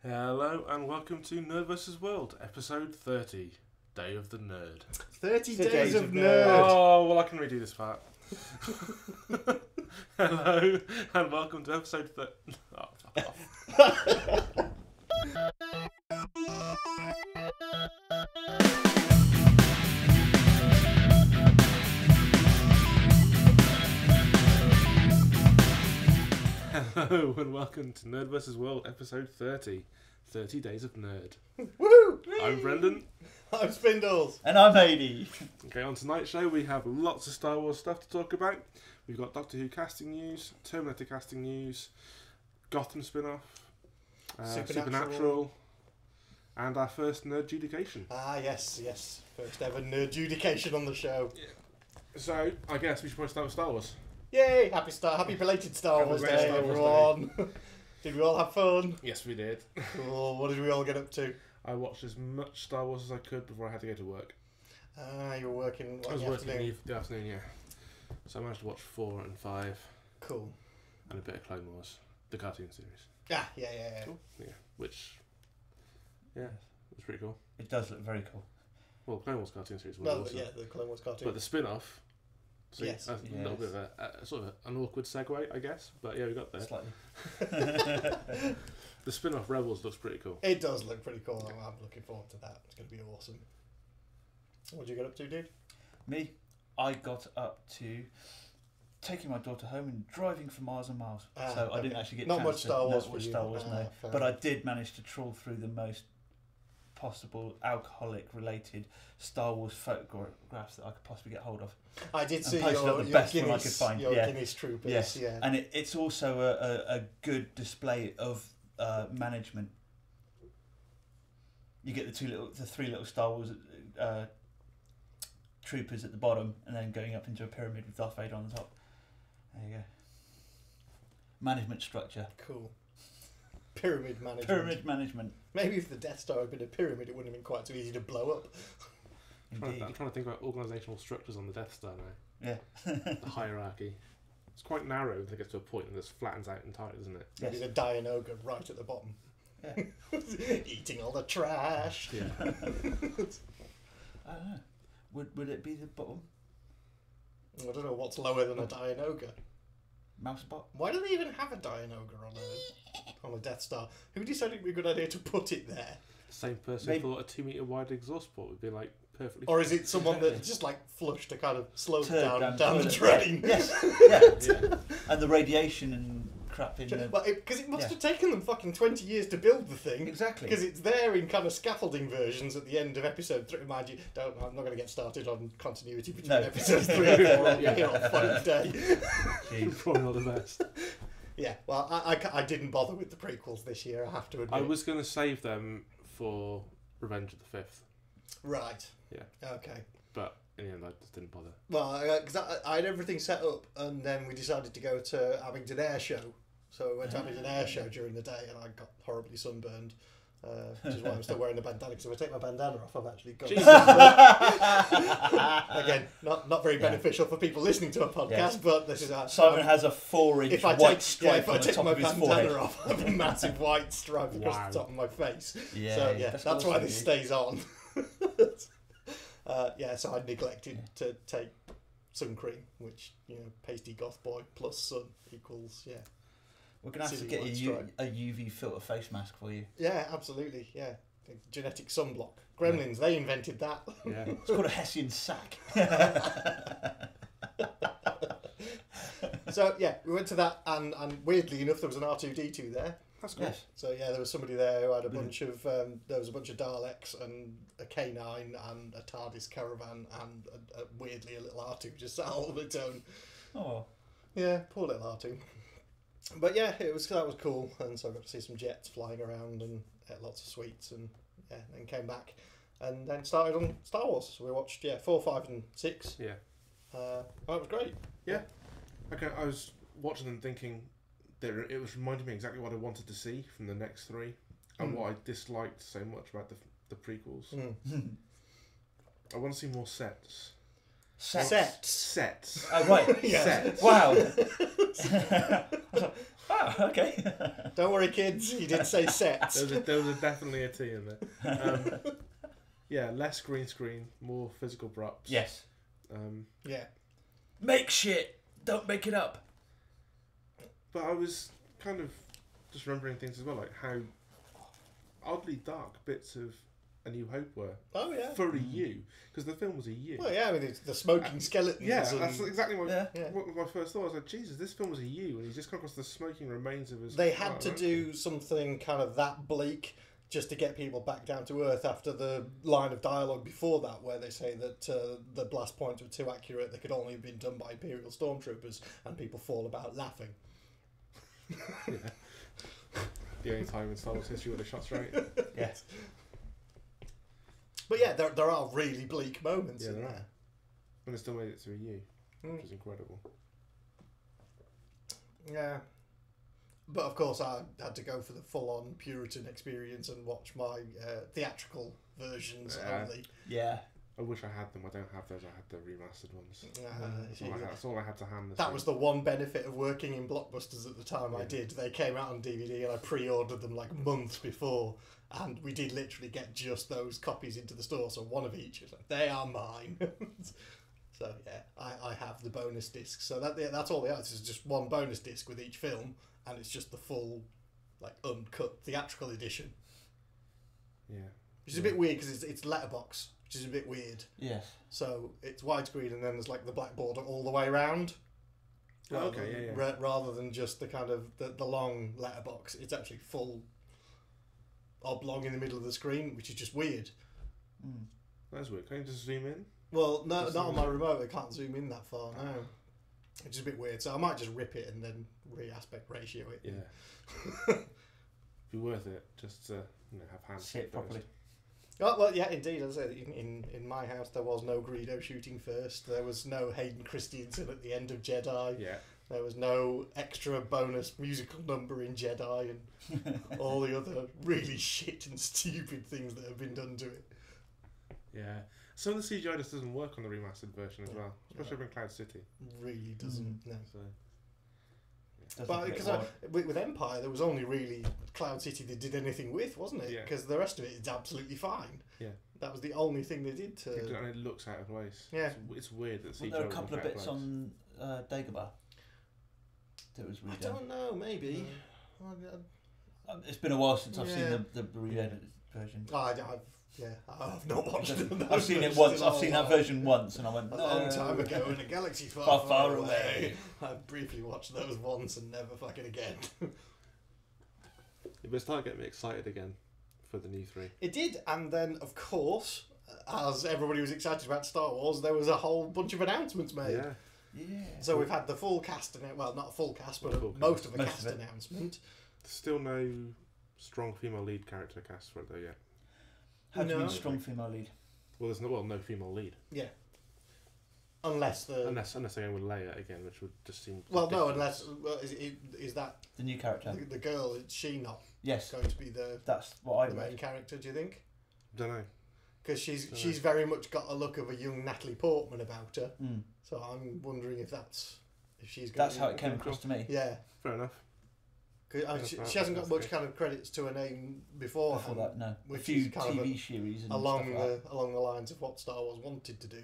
Hello and welcome to NerdVsWorld, episode 30, Day of the Nerd. 30 Days of Nerd. Oh, well I can redo this part. Hello and welcome to episode 30. Oh, fuck off. Hello and welcome to NerdVsWorld, episode 30, 30 Days of Nerd. Woo! I'm Brendan. I'm Spindles. And I'm Adi. Okay, on tonight's show we have lots of Star Wars stuff to talk about. We've got Doctor Who casting news, Terminator casting news, Gotham spin-off, Supernatural, and our first Nerdjudication. Ah, yes. First ever Nerdjudication on the show. Yeah. So, I guess we should probably start with Star Wars. Yay! Happy belated Star Wars Day, Star Wars everyone. Did we all have fun? Yes, we did. Cool. What did we all get up to? I watched as much Star Wars as I could before I had to go to work. You were working I was working afternoon. in the afternoon, yeah. So I managed to watch 4 and 5 Cool. and a bit of Clone Wars, the cartoon series. Yeah. Cool. Yeah, which, yeah, was pretty cool. It does look very cool. Well, Clone Wars cartoon series was Well, awesome. yeah, the Clone Wars cartoon. But the spin-off, so Yes. a little bit of a sort of an awkward segue, I guess. But yeah, we got there. Slightly. The spin-off Rebels looks pretty cool. It does look pretty cool. I'm looking forward to that. It's going to be awesome. What did you get up to, dude? Me, I got up to taking my daughter home and driving for miles and miles. So I didn't actually get Not chance much to- Star Wars not for much you. Star Wars, no. Fair But I enough. did manage to trawl through the most possible alcoholic-related Star Wars photographs that I could possibly get hold of. I did And see posted up your the best one I Guinness, could find, your yeah. Guinness Troopers. Yes, Yeah. and it's also a good display of management. You get the three little Star Wars troopers at the bottom, and then going up into a pyramid with Darth Vader on the top. There you go. Management structure. Cool. Pyramid management. Pyramid management. Maybe if the Death Star had been a pyramid, it wouldn't have been quite so easy to blow up. Indeed. I'm trying to think about organisational structures on the Death Star now. Yeah. The hierarchy. It's quite narrow until it gets to a point and it flattens out entirely, doesn't it? Maybe Yes. the dying ogre right at the bottom. Yeah. Eating all the trash. Yeah. I don't know. Would it be the bottom? I don't know what's lower than a dying ogre. Mouse bot? Why do they even have a dying ogre on a Death Star? Who decided it would be a good idea to put it there? Same person Maybe- thought a 2 metre wide exhaust port would be like perfectly. Or is it someone Exactly. that just like flushed to kind of slow Turd down down the toilet. drain? Yes. Yeah. And the radiation and crap in the... Because it must Yeah. have taken them fucking 20 years to build the thing. Exactly. Because it's there in kind of scaffolding versions at the end of episode 3. Mind you, I'm not going to get started on continuity between No. episodes 3 and 4. I'll be here on funny day. Jeez. Probably not the best. Yeah, well, I didn't bother with the prequels this year, I have to admit. I was going to save them for Revenge of the Fifth, Right. Yeah. Okay. but in the end I just didn't bother. Well, because I had everything set up, and then we decided to go to Abingdon Air Show. So I went to Abingdon Air Show during the day, and I got horribly sunburned. Which is why I'm still wearing a bandana, because if I take my bandana off, I've actually got... Again, not very beneficial for people listening to a podcast, Yes. but this is... Simon has a 4-inch if I white take, stripe if on I the take top my of his bandana forehead. off, I have a massive white stripe across Wow. the top of my face. Yeah, So that's awesome, why this dude. stays on. So I neglected to take sun cream, which, pasty goth boy plus sun equals, We're going to have to Silly get white a stripe. UV filter face mask for you. Yeah, absolutely, yeah. Genetic sunblock. Gremlins, they invented that. Yeah. It's called a Hessian sack. So, yeah, we went to that, and weirdly enough, there was an R2-D2 there. That's cool. Yes. So, yeah, there was somebody there who had a bunch of, there was a bunch of Daleks and a K9 and a TARDIS caravan and, weirdly, a little R2 just sat all on its own. Oh. Yeah, poor little R2. But yeah, that was cool, and so I got to see some jets flying around and ate lots of sweets, and then came back, and then started on Star Wars. So we watched 4, 5, and 6. Yeah. That was great. Yeah. Okay, I was watching them thinking that it was reminding me exactly what I wanted to see from the next 3 and what I disliked so much about the prequels. I want to see more sets. Sets. Sets. Oh, right. Yeah. Sets. Wow. Oh, okay. Don't worry, kids. He did say sets. There was definitely a T in there. Yeah, less green screen, more physical props. Yes. Yeah. Make shit. Don't make it up. But I was kind of just remembering things as well, like how oddly dark bits of A New Hope were. Oh yeah. For a U, because the film was a U. Well, yeah. I mean, it's the smoking skeletons. Yeah, and that's exactly what Yeah. my first thought. I was like, Jesus, this film was a U, and he's just come across the smoking remains of his. They had to do something kind of that bleak just to get people back down to earth after the line of dialogue before that, where they say that the blast points were too accurate. They could only have been done by Imperial stormtroopers, and people fall about laughing. Yeah. The only time in Star Wars history where the shots right. Yes. But yeah, there are really bleak moments in there there. are. And it still made it to a U, which is incredible. Yeah. But of course, I had to go for the full-on Puritan experience and watch my theatrical versions only. Yeah. I wish I had them. I don't have those. I had the remastered ones. That's all I had to hand. That was the one benefit of working in Blockbusters at the time. I did. They came out on DVD and I pre-ordered them like months before, and we did literally get just those copies into the store. So one of each. It's like, they are mine. So yeah, I have the bonus disc. So that's all they are. It's just one bonus disc with each film, and it's just the full, like, uncut theatrical edition. Yeah. Which is a bit weird because it's letterbox, which is a bit weird. Yes. So it's widescreen and then there's like the black border all the way around. Rather than just the kind of the long letterbox, it's actually full oblong in the middle of the screen, which is just weird. Mm. That's weird. Can you just zoom in? Well, no, not on my remote. I can't zoom in that far now. Which is a bit weird. So I might just rip it and then re-aspect ratio it. Yeah. Be worth it just to have hands See it properly. Oh, well, yeah, indeed. As I said, in my house there was no Greedo shooting first. There was no Hayden Christensen at the end of Jedi. Yeah. There was no extra bonus musical number in Jedi and all the other really shit and stupid things that have been done to it. Yeah. Some of the CGI just doesn't work on the remastered version as well, especially over in Cloud City. Really doesn't. No. So. But because with Empire, there was only really Cloud City they did anything with, wasn't it? Yeah. Because the rest of it is absolutely fine. Yeah. That was the only thing they did to. And it looks out of place. Yeah. It's weird that CGI. There were a couple of wasn't bits out of on Dagobah that was redone. I don't know. Maybe. It's been a while since I've seen the re-edited version. I've not watched them. I've seen it once. I've seen that version once, and I went a long time ago in a galaxy far away. I briefly watched those once and never fucking again. It was starting to get me excited again for the new 3. It did, and then of course, as everybody was excited about Star Wars, there was a whole bunch of announcements made. Yeah. Yeah. So we've had the full cast, well, not a full cast, but most of the cast announcement. Still no strong female lead character cast for it though yet. How do you mean strong female lead? Well, there's no female lead. Yeah. Unless they're going with Leia again, which would just seem. Well, no, unless is that the new character? The girl? Is she not? Yes. Going to be That's what I the read. main character? Do you think? Don't know. Because she's very much got a look of a young Natalie Portman about her. Mm. So I'm wondering if she's. That's how it came across to me. Yeah. Fair enough. She hasn't got much kind of credits to her name before that, no. Which a few is kind TV of series and along stuff along the lines of what Star Wars wanted to do.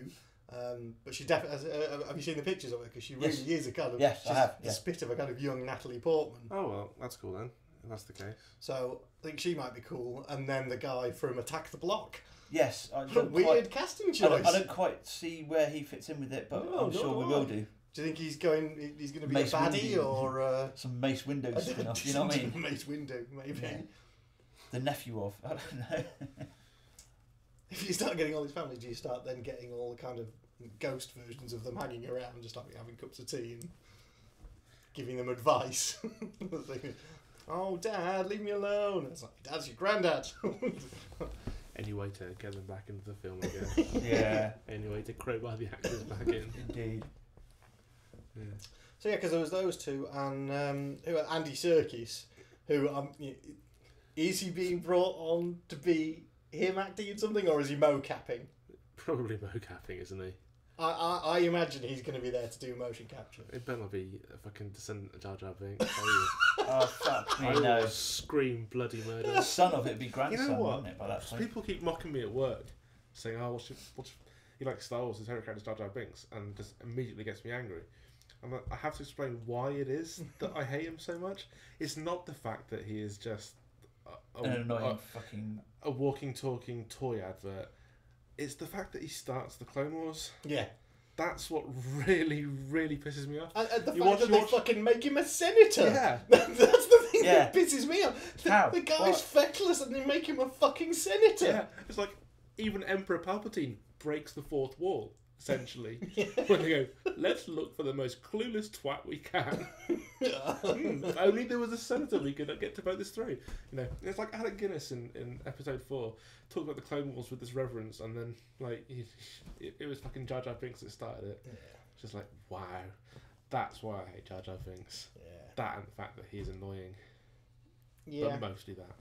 But she definitely have you seen the pictures of her? Because she really is a kind of I have. The spit of a kind of young Natalie Portman. Oh well, that's cool then. If that's the case. So I think she might be cool. And then the guy from Attack the Block. Yes, weird casting choice. I don't quite see where he fits in with it, but I'm sure we will do. Do you think he's going to be Mace a baddie Windu. or some Mace Windu spin-off? You know what I mean? Mace Windu, maybe. Yeah. The nephew of. I don't know. If you start getting all his family, do you start then getting all the kind of ghost versions of them hanging around, just like having cups of tea and giving them advice? Oh, Dad, leave me alone. It's like, Dad's your granddad. Any way to get them back into the film again. Yeah. Any way to crowbar the actors back in. Indeed. Yeah. So yeah, because there was those two, and Andy Serkis, who is he being brought on to be him acting in something, or is he mocapping? Probably mocapping, isn't he? I imagine he's going to be there to do motion capture. It better not be a fucking descendant of Jar Jar Binks. I tell you. Oh, fuck me, I no. will scream bloody murder. The son of it would be grandson, You know what? wouldn't it, by that point? People keep mocking me at work, saying, "Oh, you like Star Wars? His favourite character is Jar Jar Binks," and just immediately gets me angry. And I have to explain why it is that I hate him so much. It's not the fact that he is just An annoying fucking... a walking, talking toy advert. It's the fact that he starts the Clone Wars. Yeah. That's what really, really pisses me off. And the fact that they fucking make him a senator. Yeah. That's the thing that pisses me off. How? The guy's feckless and they make him a fucking senator. Yeah. It's like even Emperor Palpatine breaks the fourth wall, essentially. When they go, let's look for the most clueless twat we can. If only there was a senator we could get to vote this through. You know, it's like Alec Guinness in episode 4 talked about the Clone Wars with this reverence, and then like it was fucking Jar Jar Binks that started it. Yeah. Just like, wow, that's why I hate Jar Jar Binks. Yeah. That and the fact that he's annoying. Yeah. But mostly that.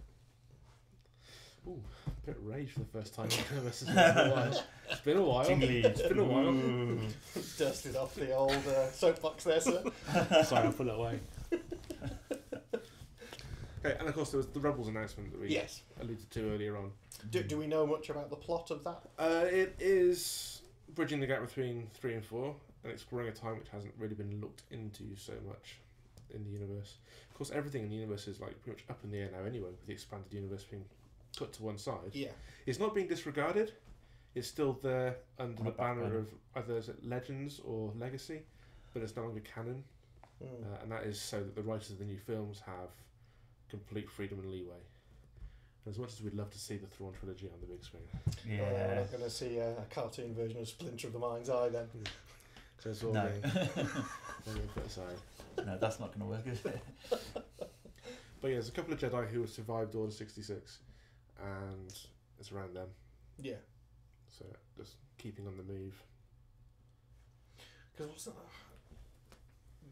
Ooh, a bit of rage for the first time in a while. It's been a while. It's been a while. Dusted off the old soapbox there, sir. Sorry, I'll put it away. Okay, and of course there was the Rebels announcement that we alluded to earlier on. Do we know much about the plot of that? It is bridging the gap between 3 and 4 and exploring a time which hasn't really been looked into so much in the universe. Of course, everything in the universe is like pretty much up in the air now anyway, with the expanded universe being put to one side. Yeah. It's not being disregarded. It's still there under the banner of either is it Legends or Legacy, but it's no longer canon. And that is so that the writers of the new films have complete freedom and leeway. And as much as we'd love to see the Thrawn trilogy on the big screen. Yeah. We're not going to see a cartoon version of Splinter of the Mind's Eye then. So it's all being put aside. No, that's not going to work, is it? But yeah, there's a couple of Jedi who have survived Order 66, and it's around them. Yeah. So just keeping on the move. Because what's that?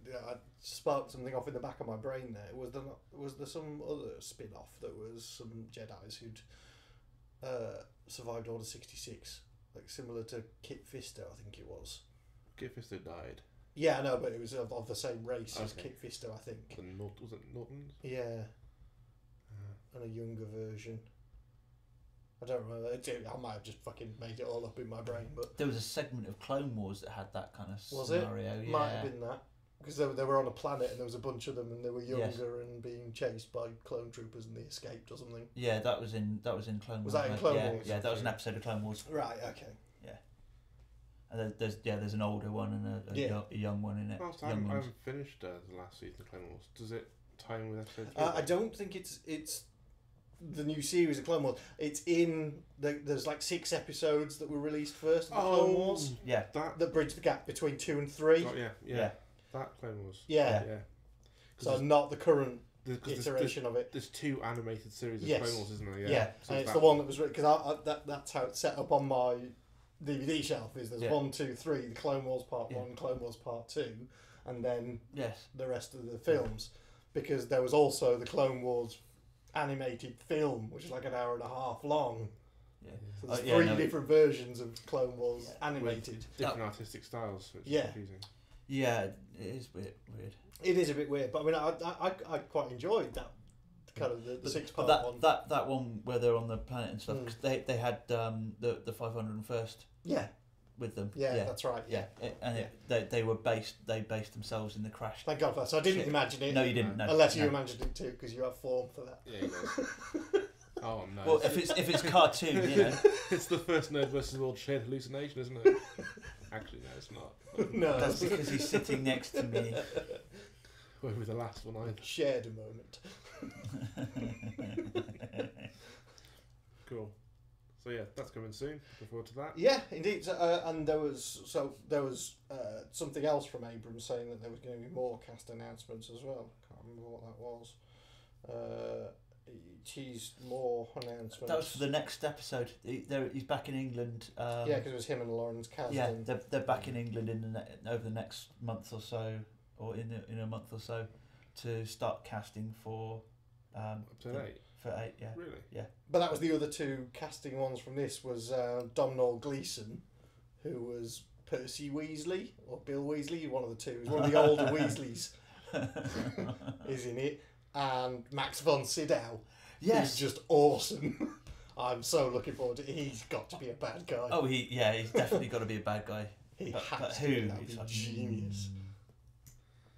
Yeah, I sparked something off in the back of my brain there. Was there some other spin-off that was some Jedis who'd survived Order 66? Like similar to Kit Fisto, I think it was. Kit Fisto died. Yeah, I know, but it was of the same race as Kit Fisto, I think. Was it Nortons? Yeah. And a younger version. I don't remember. I might have just fucking made it all up in my brain, but there was a segment of Clone Wars that had that kind of was scenario. It? Yeah. Might have been that. Because they were on a planet and there was a bunch of them and they were younger and being chased by clone troopers and they escaped or something. Yeah, that was in Clone Wars. Was that in Clone Wars? Yeah, that was an episode of Clone Wars. Right. Okay. Yeah. And there's an older one and a young one in it. Well, I haven't finished the last season of Clone Wars. Does it tie in with episode 3? I don't think it's the new series of Clone Wars. It's in there's like 6 episodes that were released first of the Clone Wars. Yeah. That bridge the gap between 2 and 3. Oh, yeah. That Clone Wars. Yeah. So not the current iteration of it. There's 2 animated series of Clone Wars, isn't there? Yeah. So and it's the one that was because that's how it's set up on my DVD shelf. Is there's 1, 2, 3, the Clone Wars Part 1, Clone Wars Part 2, and then the rest of the films. Because there was also the Clone Wars animated film, which is like an hour and a half long. Yeah. So there's 3 different versions of Clone Wars animated. With different artistic styles, which is confusing. Yeah, it is a bit weird. It is a bit weird, but I mean, I quite enjoyed that kind of the 6-part one. That one where they're on the planet and stuff. Cause they had the 501st. Yeah. With them. Yeah, that's right. Yeah. They based themselves in the crash. Thank God for that. So I didn't imagine it. No, you didn't. No, unless you imagined it too, because you have form for that. Yeah, you know. Oh no. Well, if it's cartoon, you know. It's the first NerdVsWorld shared hallucination, isn't it? Actually, no, it's not. No, that's because he's sitting next to me. Won't be the last one either. Shared a moment. Cool. So yeah, that's coming soon. Looking forward to that. Yeah, indeed. And there was something else from Abrams saying that there was going to be more cast announcements as well. Can't remember what that was. He teased more announcements. That was for the next episode. He's back in England. Yeah, because it was him and Lawrence Kasdan. Yeah, they're back in England over the next month or so, or in a month or so, to start casting for. Up to 8. For 8, yeah. Really? Yeah. But that was the other 2 casting ones from this was Domhnall Gleeson, who was Percy Weasley or Bill Weasley, one of the two. He's one of the older Weasleys is in it. And Max von Sydow. Yes. He's just awesome. I'm so looking forward to it. He's got to be a bad guy. Oh, he's definitely got to be a bad guy. But who? to be. That would be genius.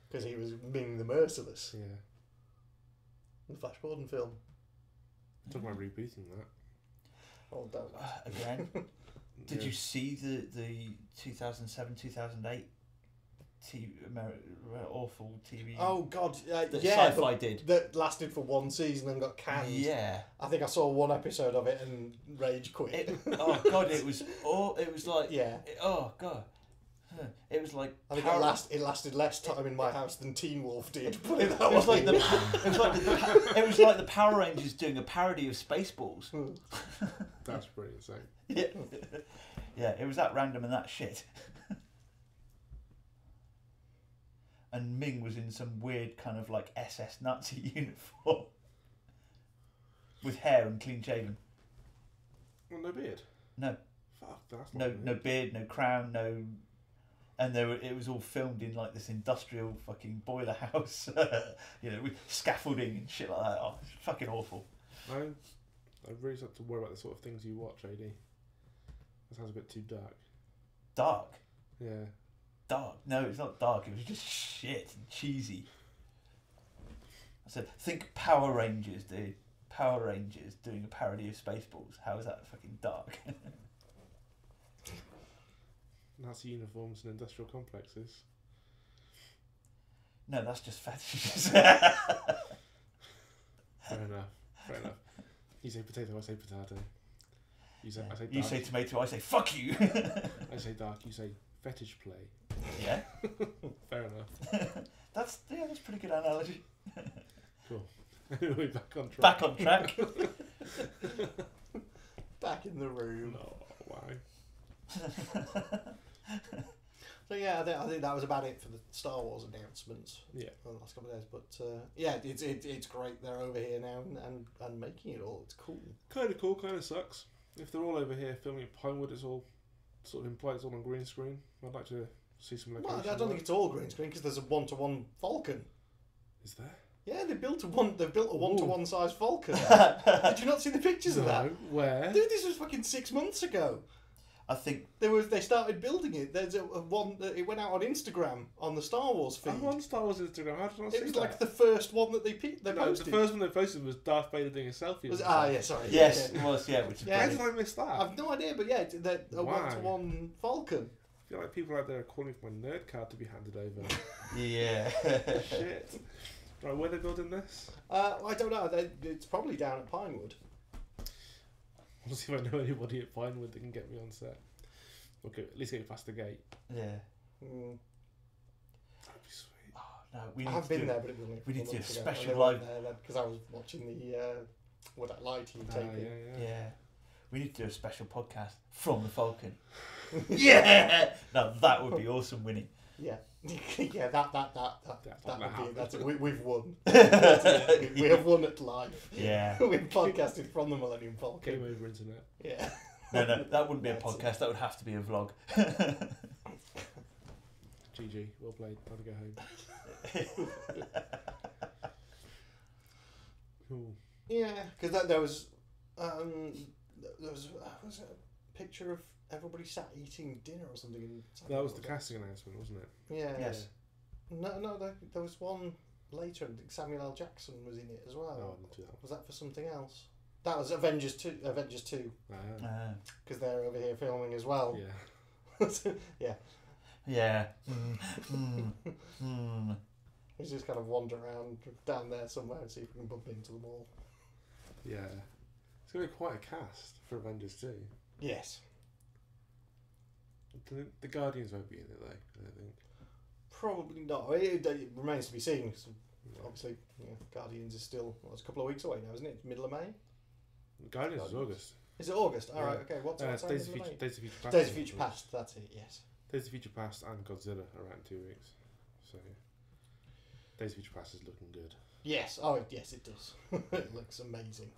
Because he was Ming the Merciless. Yeah. The Flash Gordon film. Talking about rebooting that. Oh, don't. Again? Did you see the 2007-2008 awful TV? Oh God, that yeah, Sci-Fi did. That lasted for one season and got canned. Yeah, I think I saw one episode of it and rage quit. Oh God, it was like yeah. Oh God, it was like I think it lasted less time in my house than Teen Wolf did. Put it that It was way. it was like the Power Rangers doing a parody of Spaceballs. That's pretty insane. Yeah, yeah, it was that random and that shit. And Ming was in some weird kind of like SS Nazi uniform with hair and clean shaven. Well, no beard. No. Fuck, that's not No beard, no crown, no. And it was all filmed in like this industrial fucking boiler house, with scaffolding and shit like that. Oh, it's fucking awful. I really start to worry about the sort of things you watch, AD. That sounds a bit too dark. Dark. Yeah. Dark. No, it's not dark. It was just shit and cheesy. I said, think Power Rangers, dude. Power Rangers doing a parody of Spaceballs. How is that fucking dark? Nazi uniforms and industrial complexes. No, that's just fetishes. Fair enough. You say potato, I say potato. I say dark. You say tomato, I say fuck you. I say dark, you say fetish play. Yeah. Fair enough. That's pretty good analogy. Cool. Anyway, back on track. Back on track. Back in the room. Oh, why? So yeah, I think that was about it for the Star Wars announcements. Yeah. For the last couple of days, but yeah, it's great. They're over here now and making it all. It's cool. Kind of cool, kind of sucks. If they're all over here filming at Pinewood, it's all sort of implied it's all on green screen. I'd like to see some location. Well, I don't think it's all green screen because there's a 1-to-1 Falcon. Is there? Yeah, they built a 1-to-1 size Falcon. Did you not see the pictures of that? Where? Dude, this was fucking 6 months ago. I think They started building it. There's a one that it went out on Instagram on the Star Wars feed. I'm on Star Wars Instagram. How did I not see It was that? like the first one that they No, posted. the first one they posted was Darth Vader doing a selfie. Yeah, sorry. yes, Yeah. it was which is Yeah. How brilliant. did I miss that? I've no idea, but yeah, a Why? 1-to-1 Falcon. I feel like people out there are calling for my nerd card to be handed over. Yeah. Shit. Right, where are they building this? I don't know. It's probably down at Pinewood. I'll see if I know anybody at Pinewood that can get me on set. Okay, at least get me past the gate. Yeah. Mm. That'd be sweet. Oh, no, we need I've to been do, there, but it was only we need to do a months ago. special And they live- weren't there because I was watching the Would I Lie to You Yeah, taping. Yeah. We need to do a special podcast from the Falcon. Yeah. Now that would be awesome, Winnie. Yeah, yeah, that would be that's it. We've won. We have won at live. Yeah. We've podcasted from the Millennium Falcon. Game over internet. Yeah. No, that wouldn't be a That's podcast. That would have to be a vlog. GG, well played. Time to go home. Cool. Yeah, because there was was it a picture of everybody sat eating dinner or something. That was the casting announcement, wasn't it? Yeah. Yes. No, there was one later. I think Samuel L. Jackson was in it as well. No, I didn't do that. Was that for something else? That was Avengers 2. Avengers 2, because they're over here filming as well. Yeah. Yeah. Yeah. We just kind of wander around down there somewhere and see if we can bump into them all. Yeah. It's going to be quite a cast for Avengers 2. Yes. The Guardians won't be in it, though, I don't think. Probably not. It remains to be seen. Obviously, Guardians is still it's a couple of weeks away now, isn't it? Middle of May? Guardians is August. Is it August? Yeah. Alright, okay. What's Days of Days of Future Past. Days of Future Past, that's it, yes. Days of Future Past and Godzilla are out in 2 weeks. So, Days of Future Past is looking good. Yes, yes it does. It looks amazing.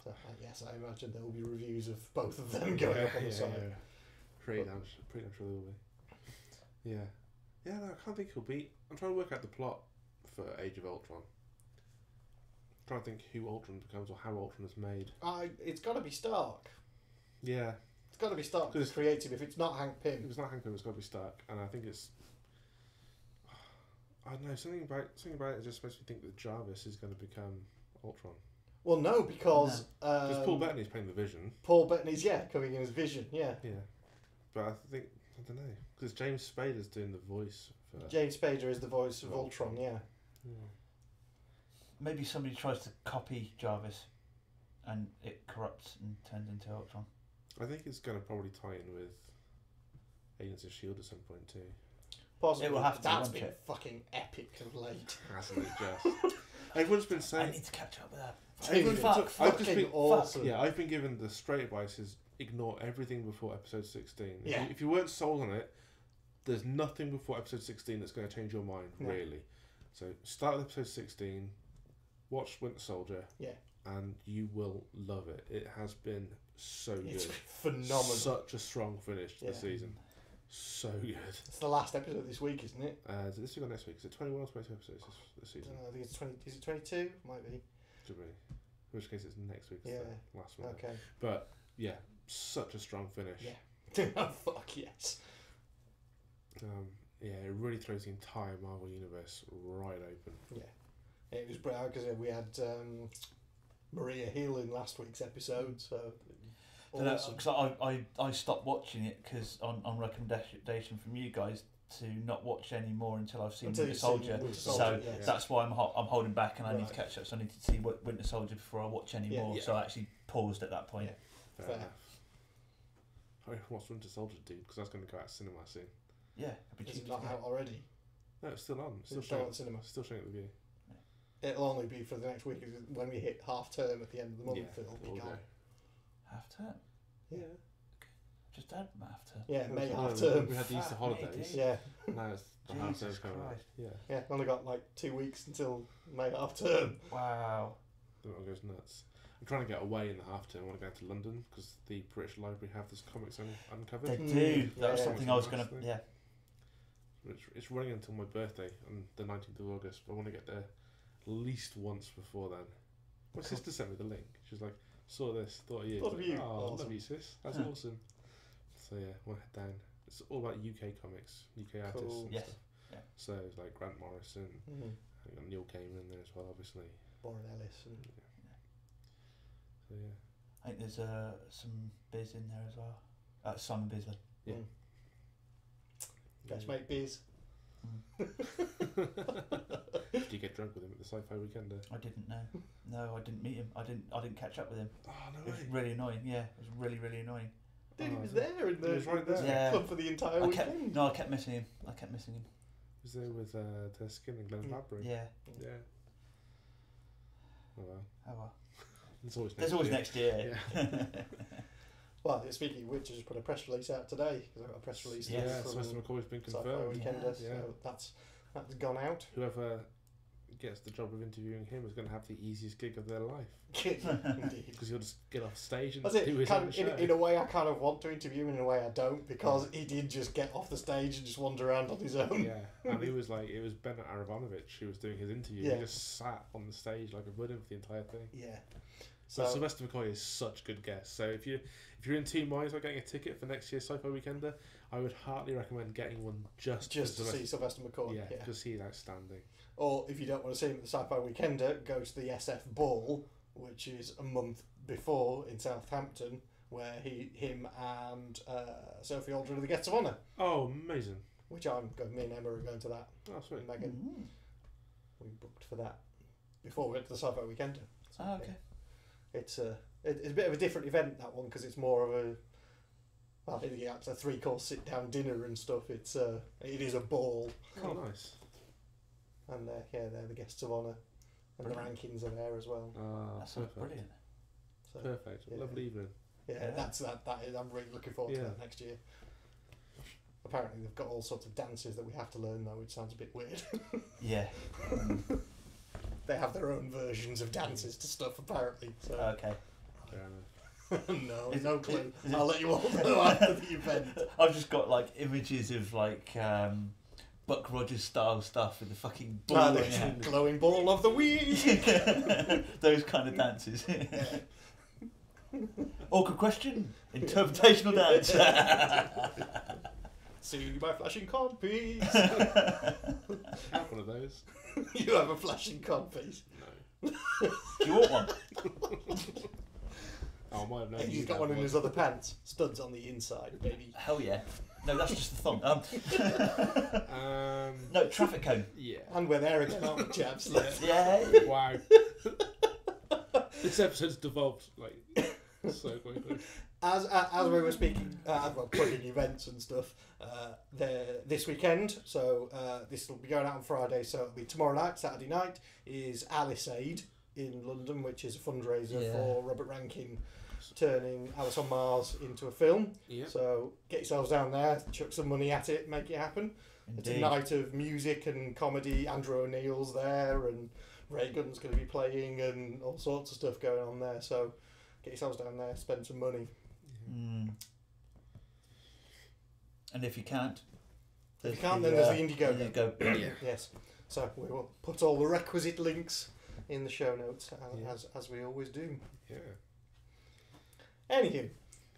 So, yes, I imagine there will be reviews of both of them going up on the site. Pretty damn sure there will be. Yeah. Yeah, no, I can't think who'll be. I'm trying to work out the plot for Age of Ultron. I'm trying to think who Ultron becomes or how Ultron is made. It's got to be Stark. Yeah. It's got to be Stark because creative. If it's not Hank Pym. If it's not Hank Pym, it's got to be Stark. And I think it's... I don't know, something about it just makes me think that Jarvis is going to become Ultron. Well, no, because... Because Paul Bettany's playing the Vision. Paul Bettany's, coming in as Vision, yeah. Yeah. But I don't know. Because James Spader's doing the voice for... James Spader is the voice of Ultron, yeah. Maybe somebody tries to copy Jarvis and it corrupts and turns into Ultron. I think it's going to probably tie in with Agents of S.H.I.E.L.D. at some point too. Possibly. It will have to. That's been fucking epic of late. Hasn't it just? Everyone's been saying... I need to catch up with that. I've just been awesome. Yeah, I've been given the straight advice is ignore everything before episode 16. Yeah. If you weren't sold on it, there's nothing before episode 16 that's going to change your mind, really. So start with episode 16, watch Winter Soldier, and you will love it. It has been so good. It's phenomenal. Such a strong finish to the season. So good. It's the last episode this week, isn't it? Is it this week or next week? Is it 21 or 22 episodes this season? I think it's 20. Is it 22? Might be. Could be. In which case it's next week. Yeah. The last one. Okay. But yeah, such a strong finish. Yeah. Oh, fuck yes. Yeah, it really throws the entire Marvel universe right open. Yeah. It was brilliant because we had Maria Hill in last week's episode, so... Awesome. Because I stopped watching it because on recommendation from you guys to not watch any more until I've seen Winter Soldier. So that's why I'm holding back, and I need to catch up. So I need to see Winter Soldier before I watch any more. So I actually paused at that point. Yeah. Fair enough. What's Winter Soldier, dude? Because that's going to go out cinema soon. Yeah, is it not out already? No, it's still on. Still showing at the cinema. Still showing at the view. It'll only be for the next week when we hit half term at the end of the month. It'll be gone. Half term. Yeah. Just had half term. Yeah, May half term. We had the Easter holidays. Yeah. Now it's the half term coming out. Yeah. Yeah, only got like 2 weeks until May half term. Wow. It all goes nuts. I'm trying to get away in the half term. I want to go to London because the British Library have this comics uncovered. They do. That was something I was going to. Yeah. It's running until my birthday on the 19th of August. But I want to get there at least once before then. My sister sent me the link. She was like, saw this, thought of you. Thought of you. Oh, awesome. love you, sis. That's awesome. So yeah, we'll head down. It's all about UK comics, UK artists and stuff. Yeah. So it's like Grant Morrison, I got Neil Gaiman in there as well, obviously. Warren Ellis. And So yeah. I think there's some Biz in there as well. Simon Bisley. Yeah. Best mate Biz. Did you get drunk with him at the Sci-Fi Weekender? I didn't know. No, I didn't meet him. I didn't catch up with him. Oh no It was really annoying. Yeah, it was really really annoying. Dude, he was there in the club for the entire weekend. I kept missing him. He was there with Skin and Glenn Fabry. Yeah. Yeah. Oh well. There's always next year. Yeah. Well, speaking of which, I just put a press release out today because I got a press release. Sylvester McCoy's been confirmed. So that's gone out. Whoever gets the job of interviewing him is going to have the easiest gig of their life. Indeed. Because he'll just get off stage and do his own show. In a way, I kind of want to interview him, in a way I don't, because he did just get off the stage and just wander around on his own. Yeah, and he was like, it was Bennett Aronovich who was doing his interview. He just sat on the stage like a wooden for the entire thing. Yeah. So Sylvester McCoy is such a good guest. So if you're in two minds about getting a ticket for next year's Sci-Fi Weekender, I would heartily recommend getting one just to see Sylvester McCoy. Yeah, because he's outstanding. Or if you don't want to see him at the Sci-Fi Weekender, go to the SF Ball, which is a month before in Southampton, where him and Sophie Aldrin are the guests of honour. Oh, amazing! Which me and Emma are going to that. Oh, sweet. Megan, we booked for that before we went to the Sci-Fi Weekender. So, okay. It's a bit of a different event, that one, because it's more of it's a 3-course sit-down dinner and stuff. It is a ball. Oh, nice. And they're the guests of honour, and the rankings are there as well. That sounds brilliant. So, perfect. Lovely evening. Yeah, that's that. I'm really looking forward to that next year. Apparently, they've got all sorts of dances that we have to learn, though, which sounds a bit weird. Yeah. They have their own versions of dances to stuff, apparently. So. Okay. Fair enough. No clue. I'll let you all know after the event. I've just got like images of like Buck Rogers style stuff with the fucking ball in your hand. Glowing ball of the week. Those kind of dances. Awkward question. Interpretational dance. See my flashing cod piece. Have one of those. You have a flashing cod piece. No. Do you want one? Oh, I might have known. He's got one in his other pants. Studs on the inside, baby. Hell yeah. No, that's just the thong. Um, No, traffic cone. yeah. And we're there again, aren't we, chaps? Yeah. Wow. This episode's devolved like so quickly. As we were speaking, plugging events and stuff, this weekend, so this will be going out on Friday, so it'll be tomorrow night, Saturday night, is Alice Aid in London, which is a fundraiser for Robert Rankin turning Alice on Mars into a film. Yep. So get yourselves down there, chuck some money at it, make it happen. Indeed. It's a night of music and comedy. Andrew O'Neill's there, and Reagan's going to be playing, and all sorts of stuff going on there. So get yourselves down there, spend some money. Mm. And if you can't, then there's the Indiegogo. Yes. So we will put all the requisite links in the show notes, as we always do. Yeah. Anywho,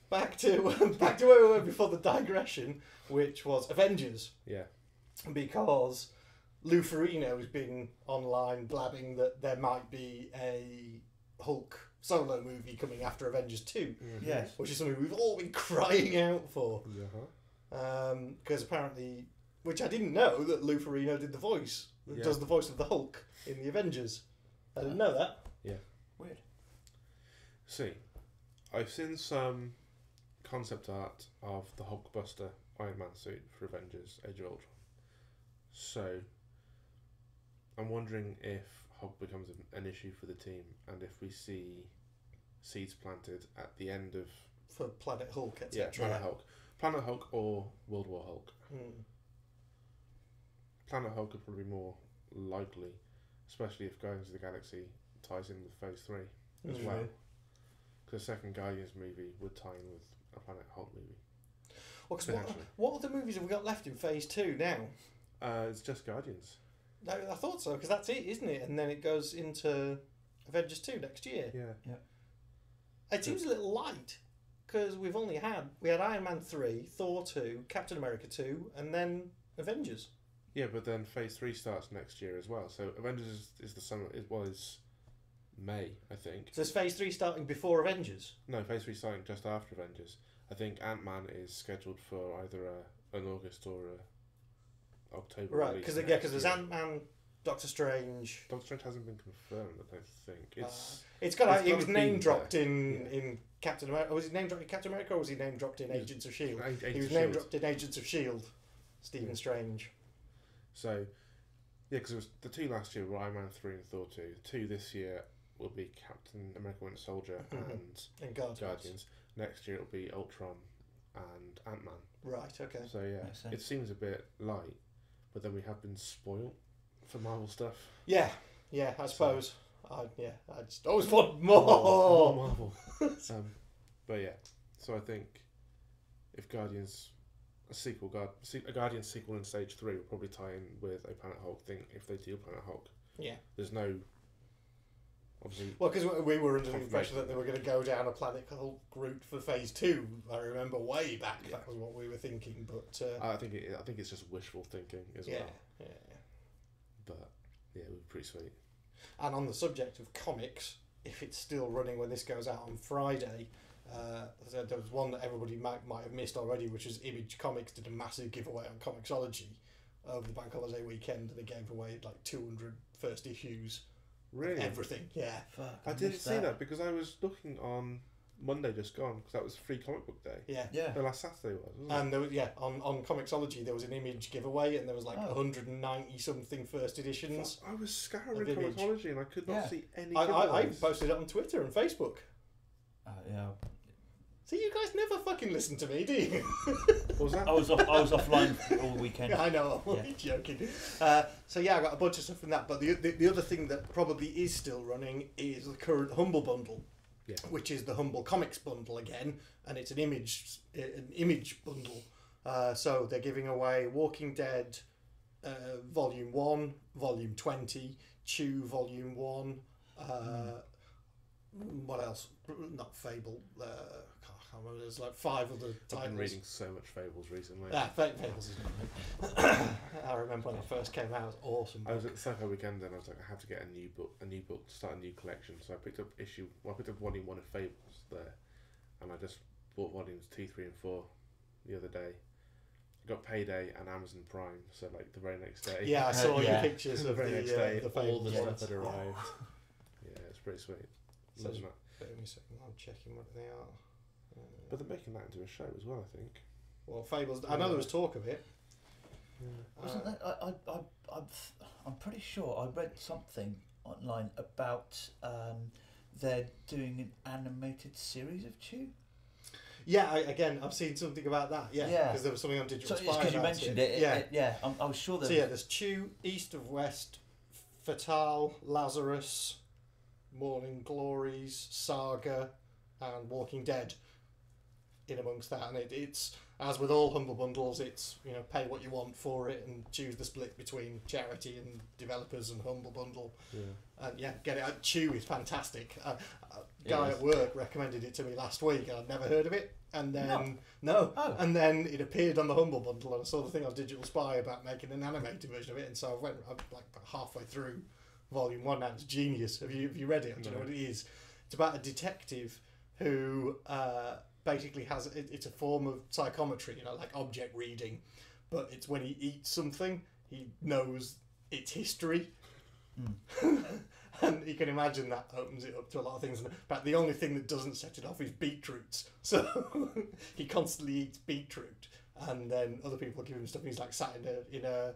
back to where we were before the digression, which was Avengers. Yeah. Because Lou Ferrigno has been online blabbing that there might be a Hulk solo movie coming after Avengers 2. Mm-hmm. Yes. Which is something we've all been crying out for. Uh-huh. Because apparently, which I didn't know, that Lou Ferrigno did the voice, does the voice of the Hulk in the Avengers. I didn't know that. Yeah. Weird. See, I've seen some concept art of the Hulkbuster Iron Man suit for Avengers Age of Ultron. So, I'm wondering if Hulk becomes an issue for the team, and if we see seeds planted at the end of... For Planet Hulk, etc. Yeah, Planet Hulk. Planet Hulk or World War Hulk. Planet Hulk would probably be more likely, especially if Guardians of the Galaxy ties in with Phase 3 as well. Because the second Guardians movie would tie in with a Planet Hulk movie. Well, cause what other movies have we got left in Phase 2 now? It's just Guardians. No, I thought so, because that's it, isn't it? And then it goes into Avengers 2 next year. Yeah. It seems a little light, because we had Iron Man 3, Thor 2, Captain America 2, and then Avengers. Yeah, but then Phase 3 starts next year as well. So Avengers is the summer. It was May, I think. So is Phase 3 starting before Avengers? No, Phase 3 starting just after Avengers. I think Ant-Man is scheduled for either an August or a October. Right, because there's Ant-Man, Doctor Strange. Doctor Strange hasn't been confirmed, I don't think. He was name dropped in Captain America. Was he name dropped in Captain America, or was he name dropped in Agents of S.H.I.E.L.D.? He was name dropped in Agents of S.H.I.E.L.D. Stephen Strange. So, yeah, because it was the 2 last year were Iron Man 3 and Thor 2. The 2 this year will be Captain America Winter Soldier and Guardians. Next year it'll be Ultron and Ant-Man. Right, okay. So yeah, it seems a bit light, but then we have been spoilt for Marvel stuff. Yeah, I suppose. I just always want more Marvel. But yeah, so I think if Guardians... A Guardians sequel in Stage 3 will probably tie in with a Planet Hulk thing if they do Planet Hulk. Yeah. There's no... Obviously... Well, because we were under the impression that they were going to go down a Planet Hulk route for Phase 2. I remember way back that was what we were thinking, but... I think it's just wishful thinking as well. Yeah. But, yeah, it would be pretty sweet. And on the subject of comics, if it's still running when this goes out on Friday... there was one that everybody might have missed already, which is Image Comics did a massive giveaway on Comixology over the bank holiday weekend, and they gave away like 200 first issues. Really? Everything, yeah. Fuck, I didn't see that because I was looking on Monday just gone, because that was Free Comic Book Day. Yeah. The last Saturday wasn't it? And there was, on Comixology there was an Image giveaway, and there was like 190 something first editions. I was scouring Comixology and I could not see any I posted it on Twitter and Facebook. Yeah. See, you guys never fucking listen to me, do you? What was that? I was offline all weekend. I know, I'm only joking. So yeah, I got a bunch of stuff from that. But the other thing that probably is still running is the current Humble Bundle. which is the Humble Comics bundle again, and it's an image bundle. So they're giving away Walking Dead Volume 1, Volume 20, Chew Volume 1, what else? Not Fable. I can't remember. There's like 5 other titles. I've been reading so much Fables recently. Fables is good. I remember when it first came out. It was awesome. I was at the Psycho Weekend and I was like, I have to get a new book to start a new collection. So I picked up Volume 1 of Fables there, and I just bought Volumes 2, 3 and 4 the other day. I got Payday and Amazon Prime, so like the very next day. Yeah, I saw your pictures the of very next day, the all the Fables stuff had ones. arrived. Yeah, it's pretty sweet. So Loving that. Wait a second, I'm checking what they are. But they're making that into a show as well, I think. Well, Fables. I know there was talk of it. Wasn't that? I'm pretty sure I read something online about they're doing an animated series of Chew. Yeah, I've seen something about that. Yeah, because there was something on Digital Spy. Because you mentioned it. Yeah, I was sure that. So there's Chew, East of West, Fatale, Lazarus, Morning Glories, Saga, and Walking Dead. In amongst that, and it's as with all Humble Bundles, it's pay what you want for it and choose the split between charity and developers and Humble Bundle. And get it. Chew is fantastic. A guy at work recommended it to me last week, and I'd never heard of it. And then and then it appeared on the Humble Bundle, and I saw the thing on Digital Spy about making an animated version of it, and so I'm like halfway through Volume 1 now. It's genius. Have you read it? Do you know what it is? It's about a detective who basically it's a form of psychometry, like object reading, but it's when he eats something, he knows its history. And you can imagine that opens it up to a lot of things. But the only thing that doesn't set it off is beetroots. So he constantly eats beetroot, and then other people give him stuff. And he's like sat in a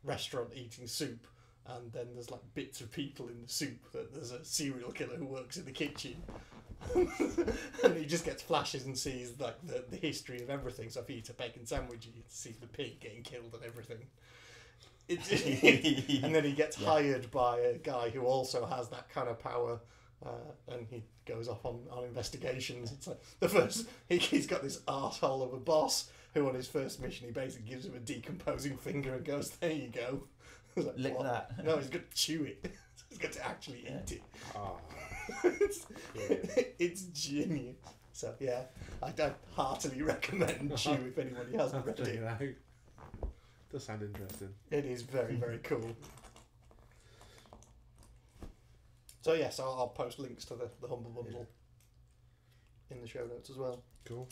restaurant eating soup, and then there's like bits of people in the soup. That there's a serial killer who works in the kitchen. And he just gets flashes and sees like the history of everything. So if he eats a bacon sandwich, he sees the pig getting killed and everything. And then he gets hired by a guy who also has that kind of power, and he goes off on investigations. It's like the first he's got this arsehole of a boss who on his first mission he basically gives him a decomposing finger and goes, "There you go." Like, lick what? that. No, he's got to chew it. He's got to actually eat it. It's genius. So yeah, I'd heartily recommend Chew if anybody hasn't read it. Does sound interesting. It is very, very cool. So yes, I'll post links to the Humble Bundle in the show notes as well. Cool.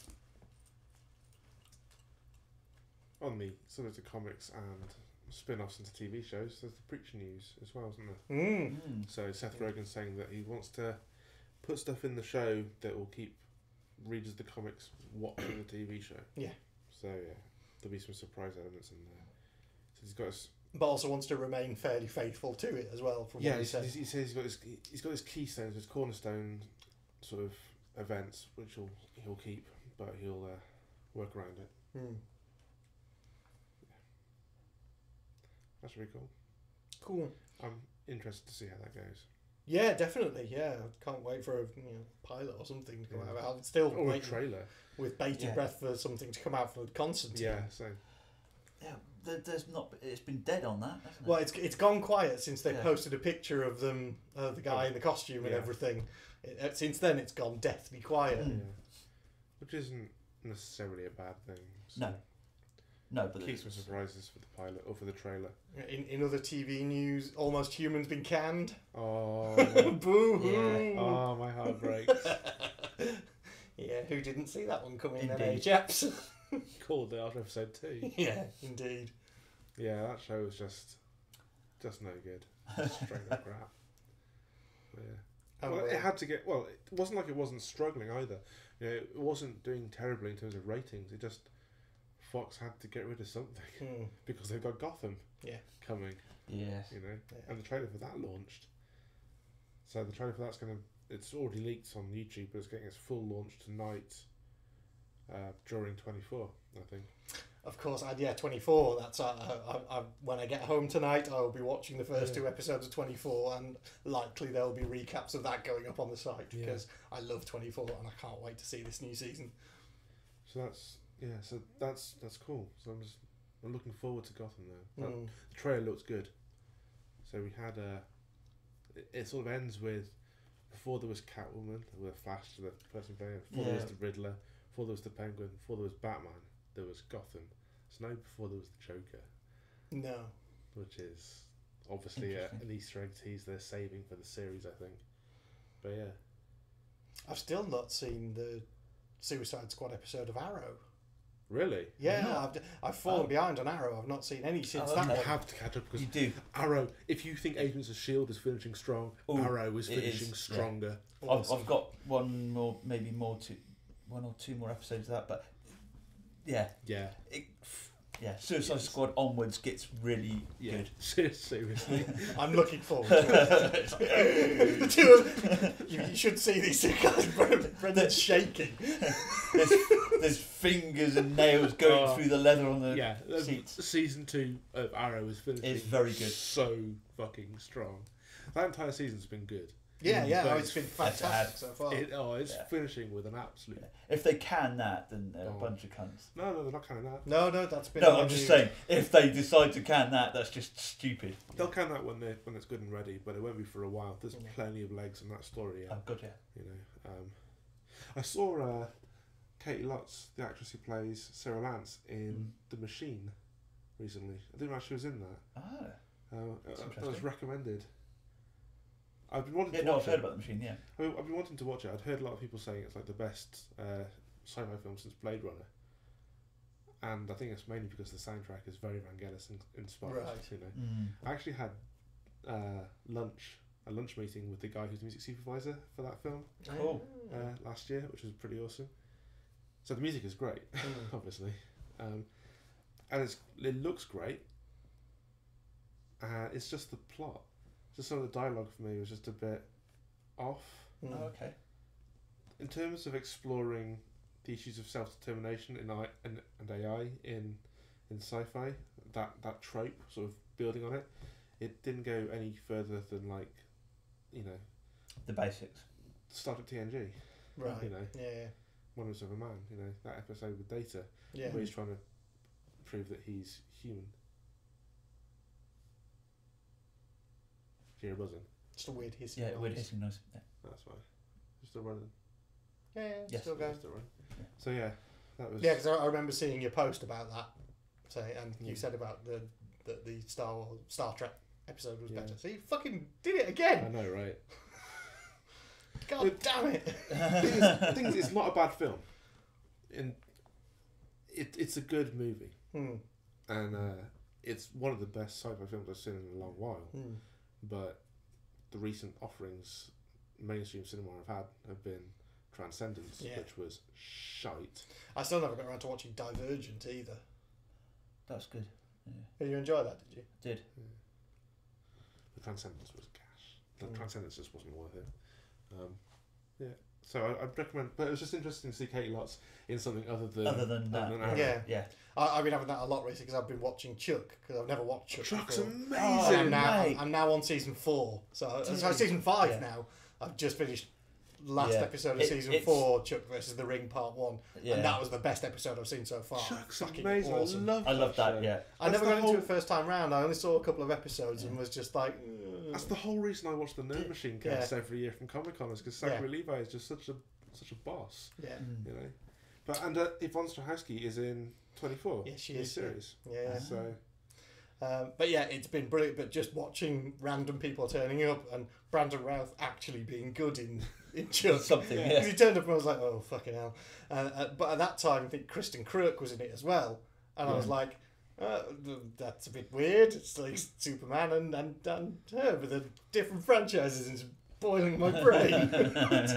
On the similar to comics and spin-offs into TV shows, there's the Preacher news as well, isn't there? So Seth Rogen saying that he wants to put stuff in the show that will keep readers of the comics watching the TV show. Yeah. So yeah, there'll be some surprise elements in there. So he's got but also wants to remain fairly faithful to it as well. From what he said, he says he's got his keystones, his cornerstone sort of events, which he'll keep, but he'll work around it. Yeah. That's really cool. Cool. I'm interested to see how that goes. Yeah, definitely. Yeah, I can't wait for a pilot or something to come out. I'm still waiting a trailer with bated breath for something to come out for Constantine. Yeah, so. Yeah, there's not. It's been dead on that, hasn't it? Well, it's gone quiet since they posted a picture of them, the guy in the costume and everything. Since then, it's gone deathly quiet. Yeah. Which isn't necessarily a bad thing. So. No, but keep some surprises for the pilot or for the trailer. In other TV news, Almost Human's been canned. Oh, boo! Yeah. Oh, my heart breaks. Yeah, who didn't see that one coming? Then, chaps? Called it after episode 2. Yeah, indeed. Yeah, that show was just no good. Straight up crap. Yeah. Well, it had to get. Well, it wasn't like it wasn't struggling either. It wasn't doing terribly in terms of ratings. It just Fox had to get rid of something because they've got Gotham coming. Yes. And the trailer for that launched. So the trailer for that's it's already leaked on YouTube, but it's getting its full launch tonight during 24, I think. of course, 24. That's when I get home tonight, I'll be watching the first 2 episodes of 24, and likely there will be recaps of that going up on the site because I love 24 and I can't wait to see this new season. So that's cool. So I'm looking forward to Gotham now. The trailer looks good. So we had it sort of ends with, before there was Catwoman, with Flash, the person playing, before there was the Riddler, before there was the Penguin, before there was Batman, there was Gotham. So now before there was the Joker. No. Which is obviously an Easter egg tease they're saving for the series, I think. But yeah. I've still not seen the Suicide Squad episode of Arrow. Really? Yeah, I've fallen behind on Arrow. I've not seen any since that one. You have to catch up because you do. Arrow, if you think Agents of S.H.I.E.L.D. is finishing strong, Arrow is finishing stronger. Yeah. I've got one or two more episodes of that, but yeah. Suicide Squad onwards gets really good. Seriously. I'm looking forward to it. The two of you should see these two guys. Brendan's shaking. There's fingers and nails going through the leather on the seats. Season 2 of Arrow is finishing. It's very good. So fucking strong. That entire season's been good. It's been fantastic so far. It's finishing with an absolute... If they can that, then they're a bunch of cunts. No, they're not canning that. No, that's been... No, I'm just saying, if they decide to can that, that's just stupid. They'll can that when it's good and ready, but it won't be for a while. There's plenty of legs in that story. Oh, good, yeah. You know, I saw Katie Lutz, the actress who plays Sarah Lance in The Machine recently. I didn't know she was in that. That was recommended. I've been wanting to watch I've heard about The Machine, yeah. I've been wanting to watch it. I'd heard a lot of people saying it's like the best sci-fi film since Blade Runner. And I think it's mainly because the soundtrack is very Vangelis inspired. Right. You know. I actually had a lunch meeting with the guy who's the music supervisor for that film last year, which was pretty awesome. So the music is great, obviously. And it looks great. It's just the plot. Just some of the dialogue for me was just a bit off. Oh, okay. In terms of exploring the issues of self-determination and AI in sci-fi, that trope, sort of building on it, it didn't go any further than the basics. Start at TNG. Right. Yeah. Wonders of a Man. That episode with Data, where he's trying to prove that he's human. You're buzzing. Just a weird hissing noise. noise. Weird hissing noise. Yeah. That's fine. Just still running. Yeah, still going. Still running. So that was. Yeah, because I remember seeing your post about that, and you said about the Star Trek episode was better. So you fucking did it again. I know, right? God damn it! The thing is, it's not a bad film. It's a good movie, and it's one of the best sci-fi films I've seen in a long while. But the recent offerings mainstream cinema have been Transcendence, which was shite. I still never got around to watching Divergent either. That's good. Yeah. Did you enjoy that? Did you? Did. Yeah. The Transcendence was cash. The Transcendence just wasn't worth it. So I'd recommend, but it was just interesting to see Katie Lutz in something other than that. Arrow. Yeah. I've been having that a lot recently because I've been watching Chuck, because I've never watched Chuck Chuck's before. amazing. I'm now on season 4, so season 5 now. I've just finished last episode of season 4, Chuck versus the Ring Part 1, and that was the best episode I've seen so far. Chuck's fucking amazing. Awesome. I love that. Yeah, I never got into it first time round. I only saw a couple of episodes and was just like. That's the whole reason I watch the Nerd Machine cast every year from Comic Con, is because Zachary Levi is just such a boss. Yeah. But Yvonne Strahovski is in 24. Yeah, she is. Series. Yeah. So. But it's been brilliant. But just watching random people turning up and Brandon Routh actually being good in Chuck. Something. Because he turned up and I was like, oh fucking hell. But at that time, I think Kristen Kruk was in it as well, and I was like. That's a bit weird. It's like Superman and her with the different franchises, and it's boiling my brain. But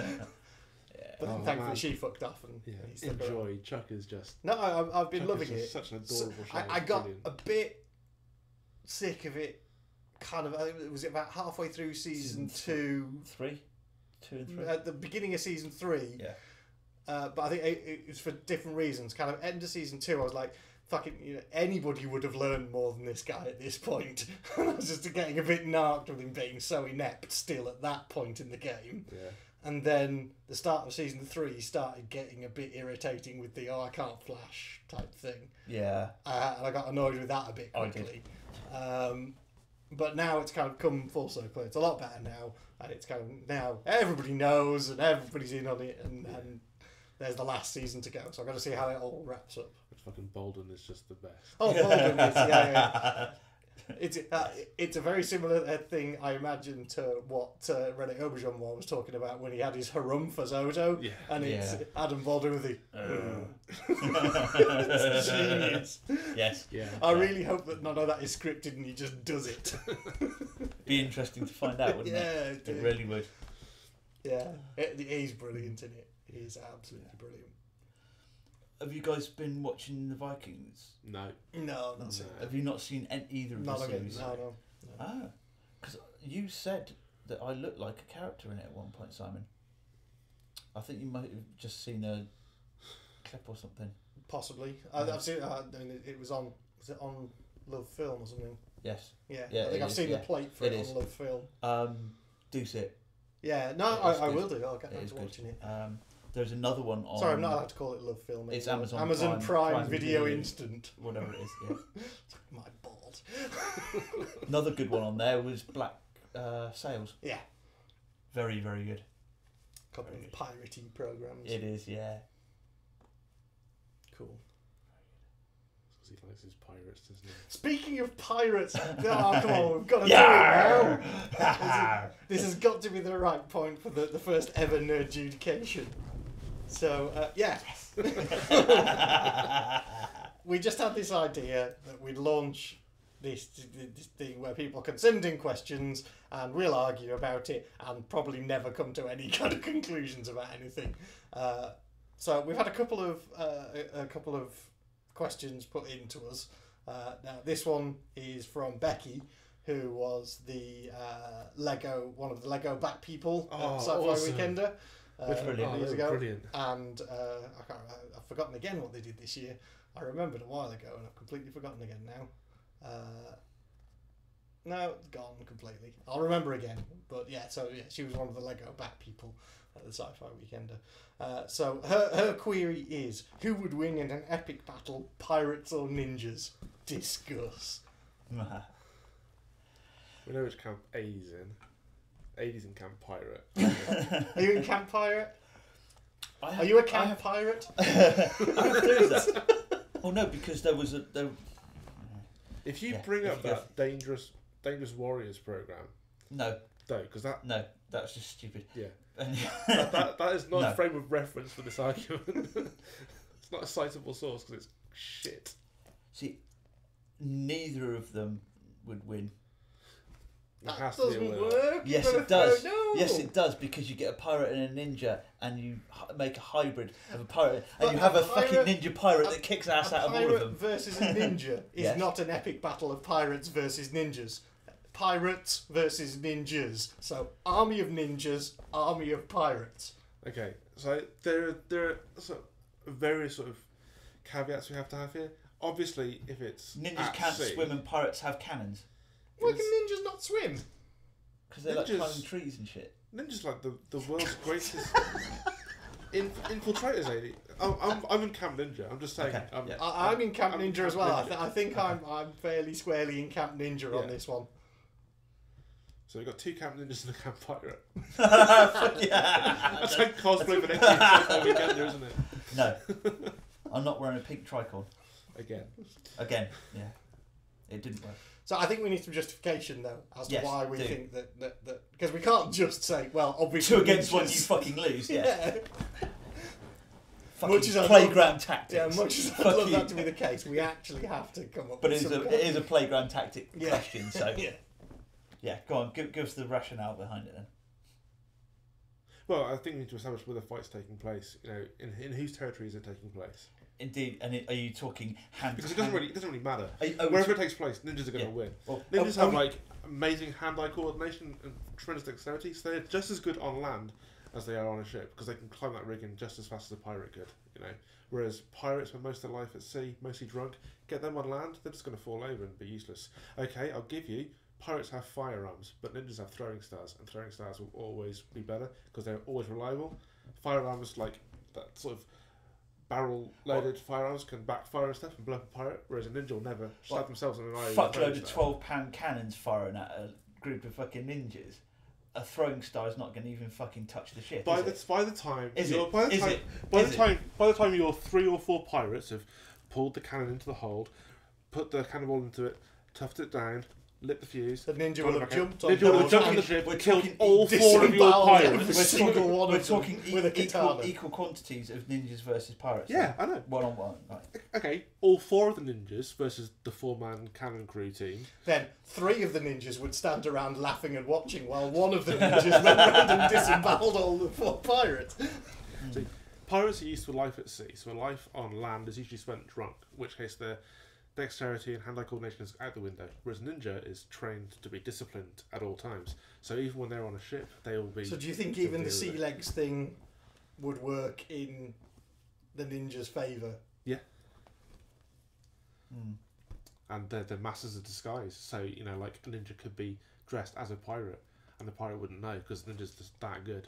thankfully she fucked off and enjoy. Chuck is just I've been loving it. Such an adorable show. I got a bit sick of it. Kind of. Was it about halfway through season 2, 3, 2 and 3 at the beginning of season 3? Yeah. But I think it was for different reasons. Kind of end of season 2, I was like. fucking anybody would have learned more than this guy at this point. I was just getting a bit narked with him being so inept still at that point in the game. Yeah. And then the start of season 3 started getting a bit irritating with the I can't flash type thing. Yeah. And I got annoyed with that a bit quickly. But now it's kind of come full circle. It's a lot better now. And it's kind of now everybody knows and everybody's in on it. And there's the last season to go. So I've got to see how it all wraps up. Fucking Bolden is just the best. Oh, Bolden is, yeah. It's a very similar thing, I imagine, to what René Auberjonois was talking about when he had his harumph for Zozo. Yeah. And it's Adam Bolden with the... It's genius. Yes. Yeah. I really hope that none of that is scripted and he just does it. Be interesting to find out, wouldn't it? Yeah, It really would. Yeah. He's brilliant in it. He's absolutely brilliant. Have you guys been watching the Vikings? No. No, not so. Have you not seen either of the series? No. Ah, because you said that I looked like a character in it at one point, Simon. I think you might have just seen a clip or something. Possibly. I've seen it was on. Was it on Love Film or something? Yes. Yeah. Yeah, I think I've seen the plate for it on Love Film. Do see it. Yeah. No, I will do. I'll get back to watching it. There's another one on... Sorry, I'm not allowed to call it Love Film anymore. It's Amazon Prime Video Instant. Whatever it is, yeah. My balls. Another good one on there was Black Sails. Yeah. Very, very good. Couple of piratey programs. It is, yeah. Cool. Because he likes his pirates, doesn't he? Speaking of pirates, come on, we've got to do it now. This has got to be the right point for the first ever Nerdjudication. So, yeah. We just had this idea that we'd launch this thing where people can send in questions and we'll argue about it and probably never come to any kind of conclusions about anything. So we've had a couple of questions put into us. Now this one is from Becky, who was the one of the Lego Bat people at Sci-Fi awesome. Weekender. Years ago. Brilliant. And I've forgotten again what they did this year. I remembered a while ago and I've completely forgotten again now. No, it's gone completely. I'll remember again. But yeah, so yeah, she was one of the Lego Bat people at the Sci-Fi Weekender. So her query is, who would win in an epic battle, pirates or ninjas? Discuss. We know which camp A's in. A's in Camp Pirate. Are you in Camp Pirate? Are you a Camp Pirate? I have theories. Oh no, because there was a... If you bring up that Dangerous Warriors program... No. No, because that... No, that's just stupid. Yeah. that is not a frame of reference for this argument. It's not a citable source because it's shit. See, neither of them would win. That doesn't work. Yes, it does. Yes, it does, because you get a pirate and a ninja, and you make a hybrid of a pirate, and you have a fucking ninja pirate that kicks ass out of all of them. A pirate versus a ninja is not an epic battle of pirates versus ninjas. Pirates versus ninjas. So, army of ninjas, army of pirates. Okay, so there are various sort of caveats we have to have here. Obviously, if it's ninjas can't swim and pirates have cannons. Why can ninjas not swim? Because they like climbing trees and shit. Ninjas like the world's greatest infiltrators, lady. I'm in Camp Ninja. I'm just saying. Okay, I'm in Camp Ninja as well. I think I'm fairly squarely in Camp Ninja on this one. So we've got 2 Camp Ninjas and a Camp Pirate. Yeah. That's like cosplay for next Sci-Fi Weekender, isn't it? No. I'm not wearing a pink tricorn. Again, yeah. It didn't work. So I think we need some justification, though, as to why we think that because we can't just say, well, obviously 2 against 1, you fucking lose. Yeah. Much as playground tactics. Yeah, much as I'd love that to be the case, we actually have to come up. But with it is a playground tactic question. So yeah, go on, give us the rationale behind it then. Well, I think we need to establish where the fight's taking place. You know, in whose territory is it taking place? Indeed, and are you talking hand? Because it doesn't really matter. Oh, wherever it takes place, ninjas are going to win. Well, ninjas have like amazing hand-eye coordination and tremendous dexterity, so they're just as good on land as they are on a ship, because they can climb that rigging just as fast as a pirate could, you know. Whereas pirates spend most of their life at sea, mostly drunk. Get them on land, they're just going to fall over and be useless. Okay, I'll give you, pirates have firearms, but ninjas have throwing stars, and throwing stars will always be better because they're always reliable. Firearms, like that sort of barrel-loaded firearms, can backfire and stuff and blow up a pirate, whereas a ninja will never stab themselves in an eye. Fuckload of 12-pound cannons firing at a group of fucking ninjas. A throwing star is not going to even fucking touch the ship. By the time your 3 or 4 pirates have pulled the cannon into the hold, put the cannonball into it, toughed it down, lit the fuse, the ninja will have jumped on the ship, killed all 4 of your pirates. We're talking equal quantities of ninjas versus pirates. Yeah, I know. 1-on-1. Right. Okay, all 4 of the ninjas versus the 4-man cannon crew team. Then 3 of the ninjas would stand around laughing and watching while one of the ninjas went around and disemboweled all the 4 pirates. See, pirates are used to life at sea, so a life on land is usually spent drunk, in which case their dexterity and hand-eye coordination is out the window, whereas ninja is trained to be disciplined at all times. So even when they're on a ship, they will be... So do you think even the sea legs thing would work in the ninja's favour? Yeah. And they're masters of disguise, so, you know, like, a ninja could be dressed as a pirate, and the pirate wouldn't know, because the ninja's just that good.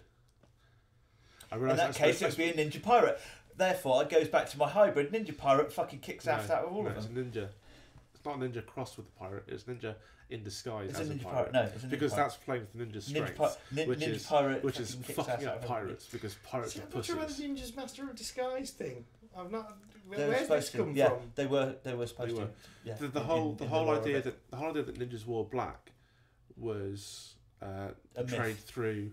In that case, it would be a ninja pirate. Therefore, it goes back to my hybrid. Ninja pirate fucking kicks ass out of all of them. It's a ninja. It's not a ninja crossed with the pirate. It's ninja in disguise as a ninja pirate. No, it's a ninja because pirate. that's playing with the ninja's strengths, which is fucking up pirates because pirates are pussies. I'm not sure about the ninja's master of disguise thing. I've not. Where's this come from? They were supposed to. Yeah. The whole idea that ninjas wore black was portrayed through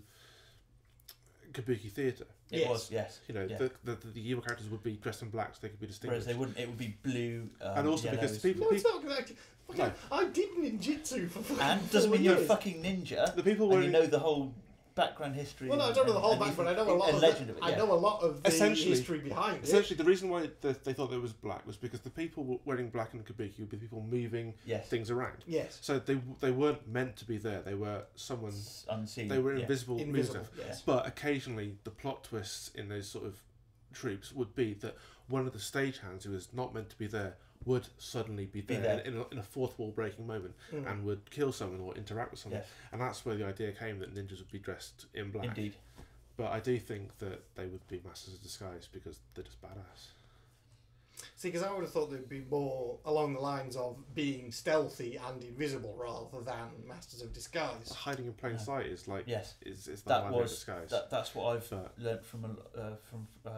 kabuki theatre. It was, yes. You know, the evil characters would be dressed in black so they could be distinguished. Whereas they wouldn't. It would be blue. And also yellows. because people. No, it's not exactly. Okay, I did ninjutsu for fucking. And doesn't mean you're a fucking ninja. The people and you know the whole background history. Well, no, I don't know the whole background. I know a lot of legend of it. I know a lot of the history behind it. Essentially, the reason why they thought it was black was because the people wearing black in kabuki would be people moving things around. Yes. So they weren't meant to be there. They were someone unseen. They were invisible. Yes. But occasionally, the plot twists in those sort of troops would be that one of the stagehands who was not meant to be there would suddenly be there. In a fourth wall breaking moment and would kill someone or interact with someone. Yes. And that's where the idea came that ninjas would be dressed in black. Indeed. But I do think that they would be masters of disguise because they're just badass. See, because I would have thought they'd be more along the lines of being stealthy and invisible rather than masters of disguise. Hiding in plain sight is like is not that disguise. That's what I've learnt from a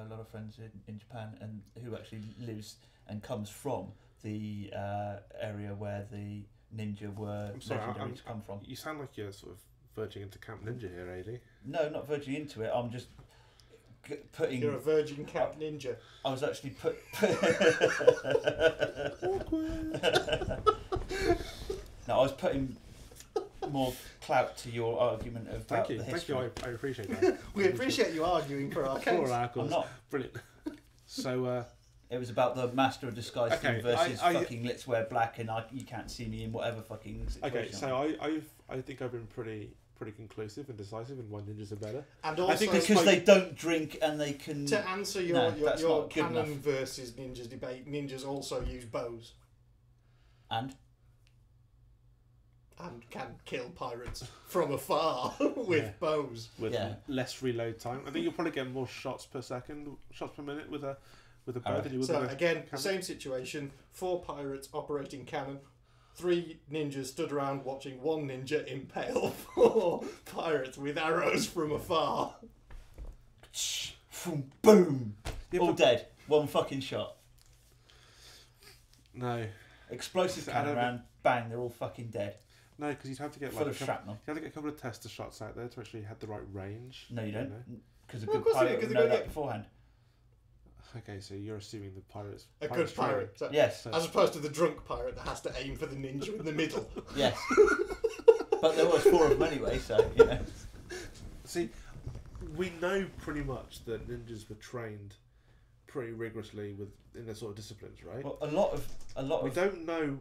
lot of friends in Japan and who actually lives and comes from the area where the ninja were legendary to come from. You sound like you're sort of verging into Camp Ninja here, AD. No, not verging into it. I'm just putting. You're a virgin Camp Ninja. I was actually No, I was putting more clout to your argument about the history. Thank you. I appreciate that. We appreciate you arguing for our case. I'm not. Brilliant. So. It was about the master of disguise thing versus fucking let's wear black and you can't see me in whatever fucking situation. Okay, so I think I've been pretty conclusive and decisive in why ninjas are better. And also, I think because they don't drink and they can. To answer your canon versus ninjas debate, ninjas also use bows. And can kill pirates from afar with bows. With less reload time. I think you'll probably get more shots per minute with a bow than you would. So again, same situation. 4 pirates operating cannon. 3 ninjas stood around watching one ninja impale 4 pirates with arrows from afar. Boom! All dead. One fucking shot. No. Explosive cannon round. Bang! They're all fucking dead. No, because you'd have to get full of shrapnel. You have to get a couple of tester shots out there to actually have the right range. No, you don't. Because a good pilot would know that beforehand. Okay, so you're assuming the pirate's a good pirate. So, yes. As opposed to the drunk pirate that has to aim for the ninja in the middle. Yes. But there was 4 of them anyway, so, you know. See, we know pretty much that ninjas were trained pretty rigorously in their sort of disciplines, right? Well, a lot of we don't know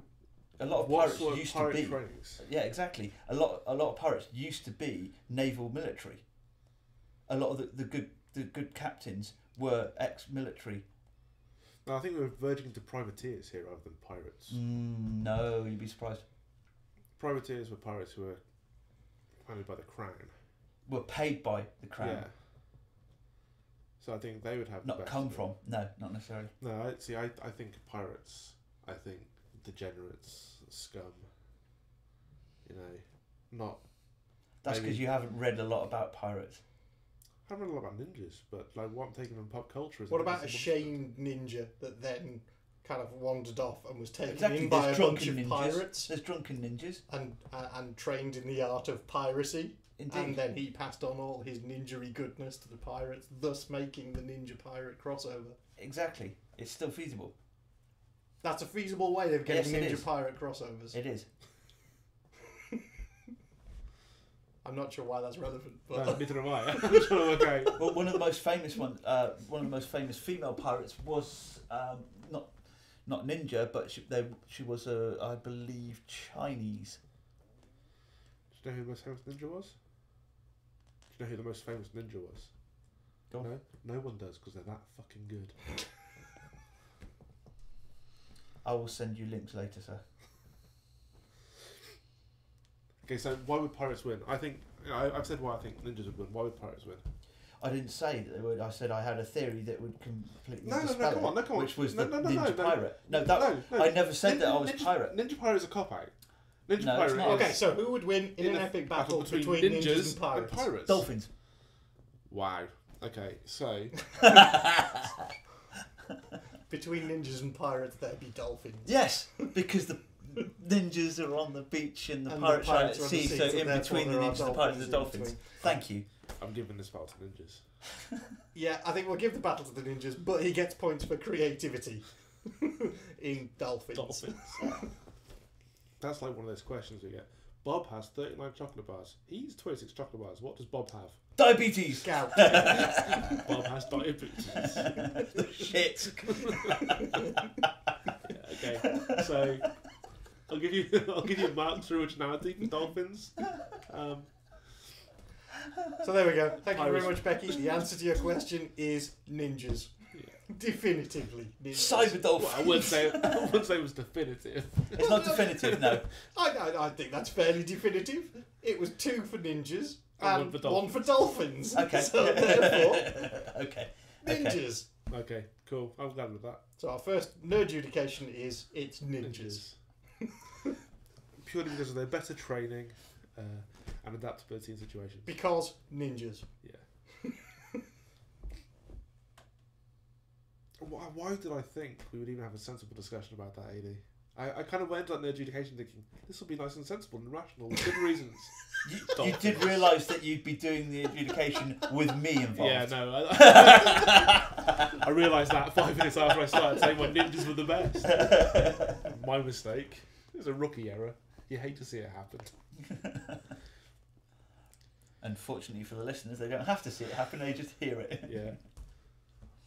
a lot of what pirates sort of used pirate to be trainings. Yeah, exactly. A lot of pirates used to be naval military. a lot of the good captains were ex-military. No, I think we were verging into privateers here rather than pirates. No, you'd be surprised. Privateers were pirates who were funded by the crown. Were paid by the crown. Yeah. So I think they would have Not the best come of it. from. No, not necessarily. No, I think pirates. I think degenerates, scum. You know, not. That's maybe- because you haven't read a lot about pirates. I haven't read a lot about ninjas, but like what I'm taking from pop culture is. What about a shamed ninja that then kind of wandered off and was taken Exactly. in by There's a bunch drunken of ninjas. pirates There's drunken ninjas. and trained in the art of piracy? Indeed. And then he passed on all his ninjery goodness to the pirates, thus making the ninja pirate crossover. Exactly. It's still feasible. That's a feasible way of getting Yes, it ninja is. pirate crossovers. It is. I'm not sure why that's relevant, No, but neither am I. I'm trying to work out. Well, one of the most famous female pirates was not ninja, but she was I believe Chinese. Do you know who the most famous ninja was? Do you know who the most famous ninja was? Go on. No, no one does because they're that fucking good. I will send you links later, sir. Okay, so why would pirates win? I think I've said why I think ninjas would win. Why would pirates win? I didn't say that they would. I said I had a theory that would completely No, dispel come on, it, come on. which was No, the no, ninja no. pirate. No, No. I never said that I was pirate. Ninja pirate is a cop out. Ninja No, pirate. it's not. is okay. So who would win in an a epic battle between ninjas and pirates? Dolphins. Wow. Okay, so Between ninjas and pirates, there'd be dolphins. Yes, because the ninjas are on the beach and the And pirates are at are on sea. So in therefore between the there are ninjas and the pirates, in the dolphins. between. Thank you. I'm giving this battle to ninjas. Yeah, I think we'll give the battle to the ninjas, but he gets points for creativity in dolphins. Dolphins. That's like one of those questions we get. Bob has 39 chocolate bars. He eats 26 chocolate bars. What does Bob have? Diabetes. Scout. Bob has diabetes. Shit. Yeah, okay, so I'll give you marks for originality for dolphins. So there we go. Thank you very Pirates. much, Becky. The answer to your question is ninjas. Yeah. Definitively ninjas. Cyber Well, dolphins. I wouldn't say it was definitive. It's not definitive, no. I think that's fairly definitive. It was 2 for ninjas And and one for 1 for dolphins. Okay. So therefore, Okay. ninjas. Okay, cool. I'm glad with that. So our first nerdjudication is it's ninjas. Purely because of their better training and adaptability in situations. Because ninjas. Yeah. Why did I think we would even have a sensible discussion about that, AD? I kind of went on Nerdjudication thinking this will be nice and sensible and rational with good reasons. You did realise that you'd be doing the adjudication with me involved. Yeah, no. I realised that 5 minutes after I started saying my ninjas were the best. My mistake. It was a rookie error. You hate to see it happen. Unfortunately for the listeners, they don't have to see it happen, they just hear it. Yeah.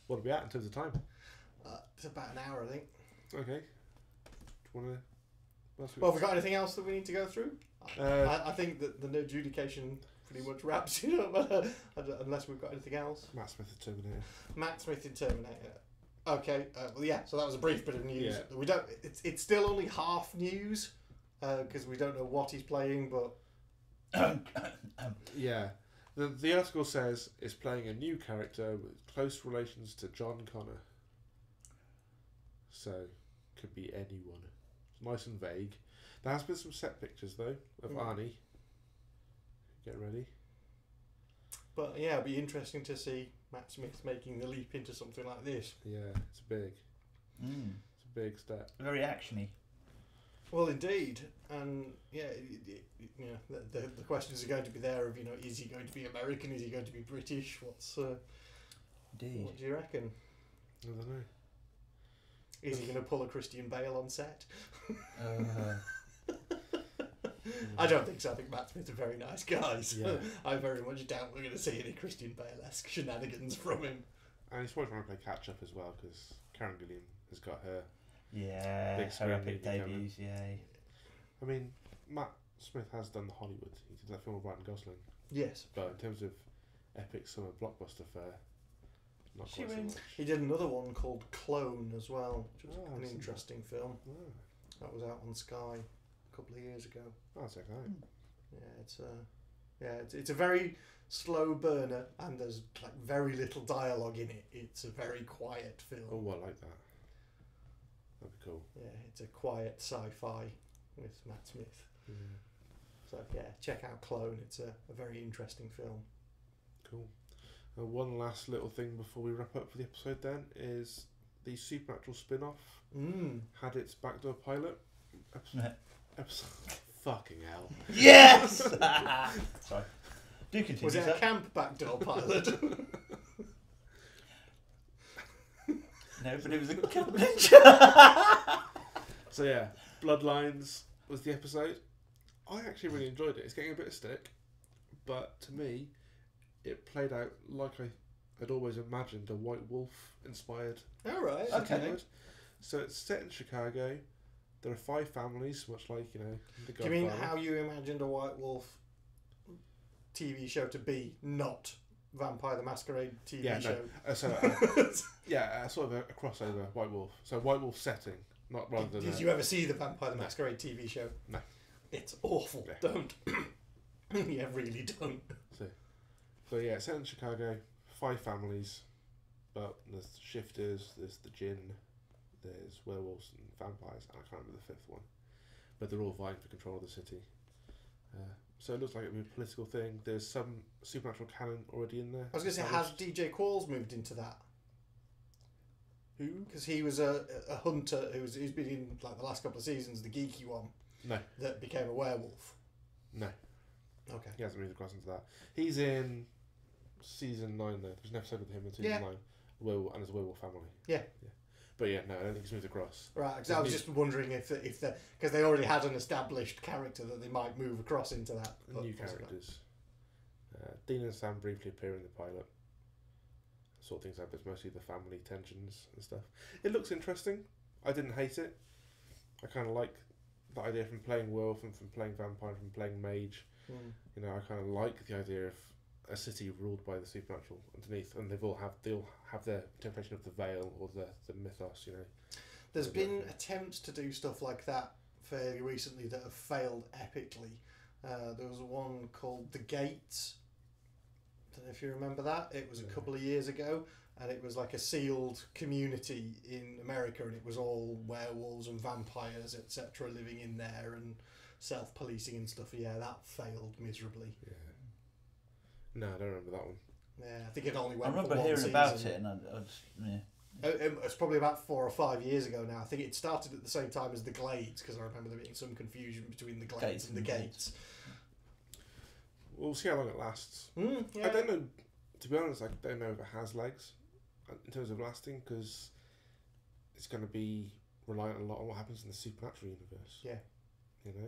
What are we at in terms of time? It's about an hour, I think. Okay. Do you want to... Well, have we got anything else that we need to go through? Uh, I think that the nerdjudication pretty much wraps it up, unless we've got anything else. Matt Smith, the Terminator. Matt Smith in Terminator. Okay, well, yeah. So that was a brief bit of news. Yeah. We don't. It's still only half news because we don't know what he's playing. But Yeah. The article says it's playing a new character with close relations to John Connor. So, could be anyone. It's nice and vague. There has been some set pictures, though, of Arnie. Get ready. But yeah, it'd be interesting to see Matt Smith making the leap into something like this. Yeah, it's big. It's a big step. Very actiony. Well, indeed, and yeah, you know, the questions are going to be there of, you know, is he going to be American? Is he going to be British? Indeed. What do you reckon? I don't know. Is he going to pull a Christian Bale on set? I don't think so. I think Matt Smith's a very nice guy. So Yeah. I very much doubt we're going to see any Christian Bale-esque shenanigans from him. And he's probably trying to play catch up as well because Karen Gillian has got her. Yeah, Big her screen epic movie coming. debuts, yay. I mean, Matt Smith has done the Hollywood. He did that film with Ryan Gosling. Yes. But in terms of epic summer blockbuster fare. Not She quite so wins. much. He did another one called Clone as well, which was Oh, I've an seen interesting film. Oh, That was out on Sky a couple of years ago. I'll check that out. Yeah, it's a very slow burner, and there's like very little dialogue in it. It's a very quiet film. Oh, I like that. That'd be cool. Yeah, it's a quiet sci-fi with Matt Smith. Yeah. So yeah, check out Clone. It's a very interesting film. Cool. And one last little thing before we wrap up for the episode then is the Supernatural spin-off had its backdoor pilot. Episode. Fucking hell. Yes! Sorry. Do continue. Was it sir. a camp backdoor pilot? No, but it was a camp ninja. So yeah, Bloodlines was the episode. I actually really enjoyed it. It's getting a bit of stick, but to me, it played out like I had always imagined a White Wolf inspired. All right. Okay. Would. So it's set in Chicago. There are 5 families, much like, you know, the Do you mean Godfather. how you imagined a White Wolf TV show to be, not Vampire the Masquerade TV Yeah, show? no. Sort of a crossover White Wolf. So White Wolf setting, not rather than. Did you ever see the Vampire the Masquerade TV show? No. It's awful. Yeah. Don't. Yeah, really don't. So yeah, it's set in Chicago. 5 families, but there's shifters, there's the Jinn, there's werewolves and vampires, and I can't remember the 5th one. But they're all vying for control of the city. So it looks like it'll be a political thing. There's some supernatural canon already in there. I was going to say, has DJ Qualls moved into that? Who? Because he was a hunter who's been in like the last couple of seasons, the geeky one. No. That became a werewolf. No. Okay. He hasn't moved across into that. He's in season 9 though. There's an episode with him in season 9. Werewolf, and there's a werewolf family. Yeah. But yeah, no, I don't think he's moved across. Right, because I was just wondering if because they already had an established character that they might move across into that. New characters. Dean and Sam briefly appear in the pilot. Sort things out, but it's mostly the family tensions and stuff. It looks interesting. I didn't hate it. I kind of like the idea from playing werewolf and from playing vampire, from playing mage. You know, I kind of like the idea of a city ruled by the supernatural underneath, and they'll have their interpretation of the veil or the mythos. You know, There's been attempts to do stuff like that fairly recently that have failed epically. There was one called The Gates. Don't know if you remember that. It was a couple of years ago, and it was like a sealed community in America, and it was all werewolves and vampires, etc., living in there and self-policing and stuff. Yeah, that failed miserably. Yeah. No, I don't remember that one. Yeah, I think it only I went. remember for one hearing season. about it, and I just, yeah. It's probably about 4 or 5 years ago now. I think it started at the same time as the Glades, because I remember there being some confusion between the Glades and the Gates. We'll see how long it lasts. Yeah. I don't know. To be honest, I don't know if it has legs in terms of lasting, because it's going to be reliant a lot on what happens in the supernatural universe. Yeah. You know,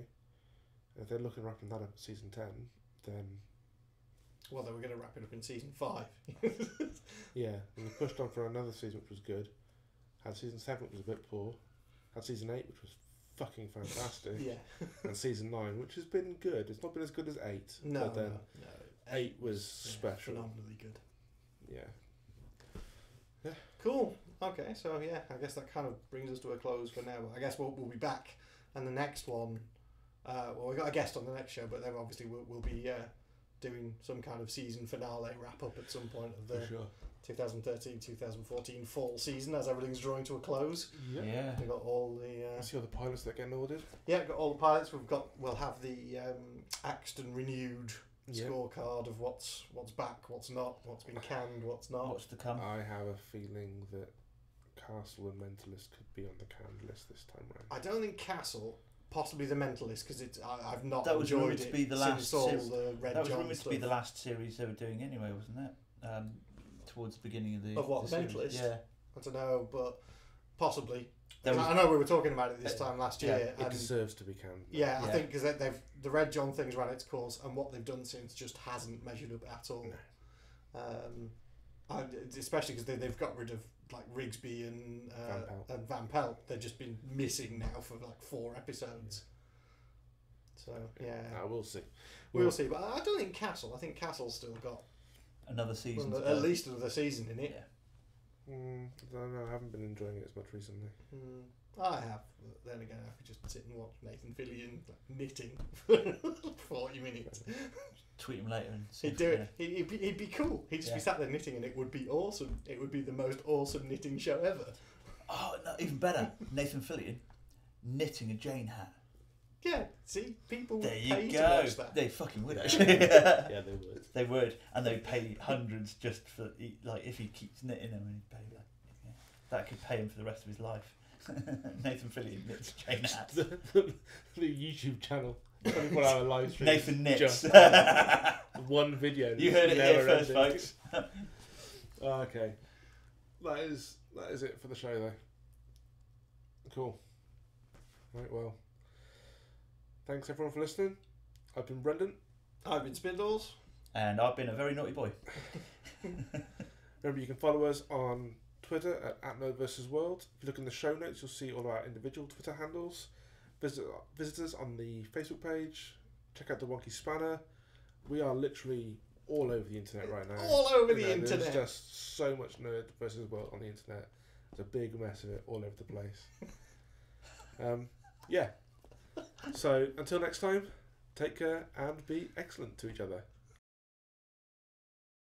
if they're looking at wrapping that up at season 10, then Well, they were going to wrap it up in season 5. yeah, and they pushed on for another season, which was good. Had season 7, which was a bit poor. Had season 8, which was fucking fantastic. Yeah. And season 9, which has been good. It's not been as good as 8. No, but then no. 8 was special. Phenomenally good. Yeah. Cool. Okay, so yeah, I guess that kind of brings us to a close for now. I guess we'll be back, and the next one, well, we got a guest on the next show, but then obviously we'll be doing some kind of season finale wrap up at some point of the For sure. 2013-2014 fall season, as everything's drawing to a close. Yeah. We've got all the See all the pilots that are getting ordered. got all the pilots. We'll have the axed and renewed Yeah. scorecard of what's back, what's not, what's been canned, what's not. What's to come? I have a feeling that Castle and Mentalist could be on the canned list this time round. I don't think Castle, possibly the Mentalist, because I've not That was enjoyed rumoured it to be the last since all series. the Red That was John rumoured to be stuff. the last series they were doing anyway, wasn't it? Towards the beginning of the Of what, the series. Mentalist? Yeah. I don't know, but possibly. There was- I know we were talking about it this time last yeah, year. It and deserves to be canned. yeah, I Yeah. think because the Red John thing's ran its course, and what they've done since just hasn't measured up at all. Especially because they've got rid of like Rigsby and Van Pelt. They've just been missing now for like 4 episodes. So yeah, We'll see. we'll see. But I don't think Castle. I think Castle's still got another season. Well, to at go. least another season in it. Yeah. I don't know. I haven't been enjoying it as much recently. I have. But then again, I could just sit and watch Nathan Fillion knitting for 40 minutes. Tweet him later and see. He'd do it. He'd be cool. He'd just be sat there knitting, and it would be awesome. It would be the most awesome knitting show ever. Oh, no, even better. Nathan Fillion knitting a Jane hat. Yeah, see, people would There you pay go. to watch that. They fucking would actually. Yeah, they would. They would, and they'd pay hundreds just for like if he keeps knitting them, and he'd pay like that could pay him for the rest of his life. Nathan Fillion knits Jane hats. the YouTube channel, 24-hour live stream. Nathan knits. Just one video. You heard it here never first, ending. folks. Okay, that is it for the show though. Cool. Right, well, thanks everyone for listening. I've been Brendan. I've been Spindles. And I've been a very naughty boy. Remember, you can follow us on Twitter at NerdVsWorld. If you look in the show notes, you'll see all our individual Twitter handles. Visit us on the Facebook page. Check out the Wonky Spanner. We are literally all over the internet right now. All over the internet. There's just so much Nerd versus World on the internet. There's a big mess of it all over the place. Yeah. So until next time, take care and be excellent to each other.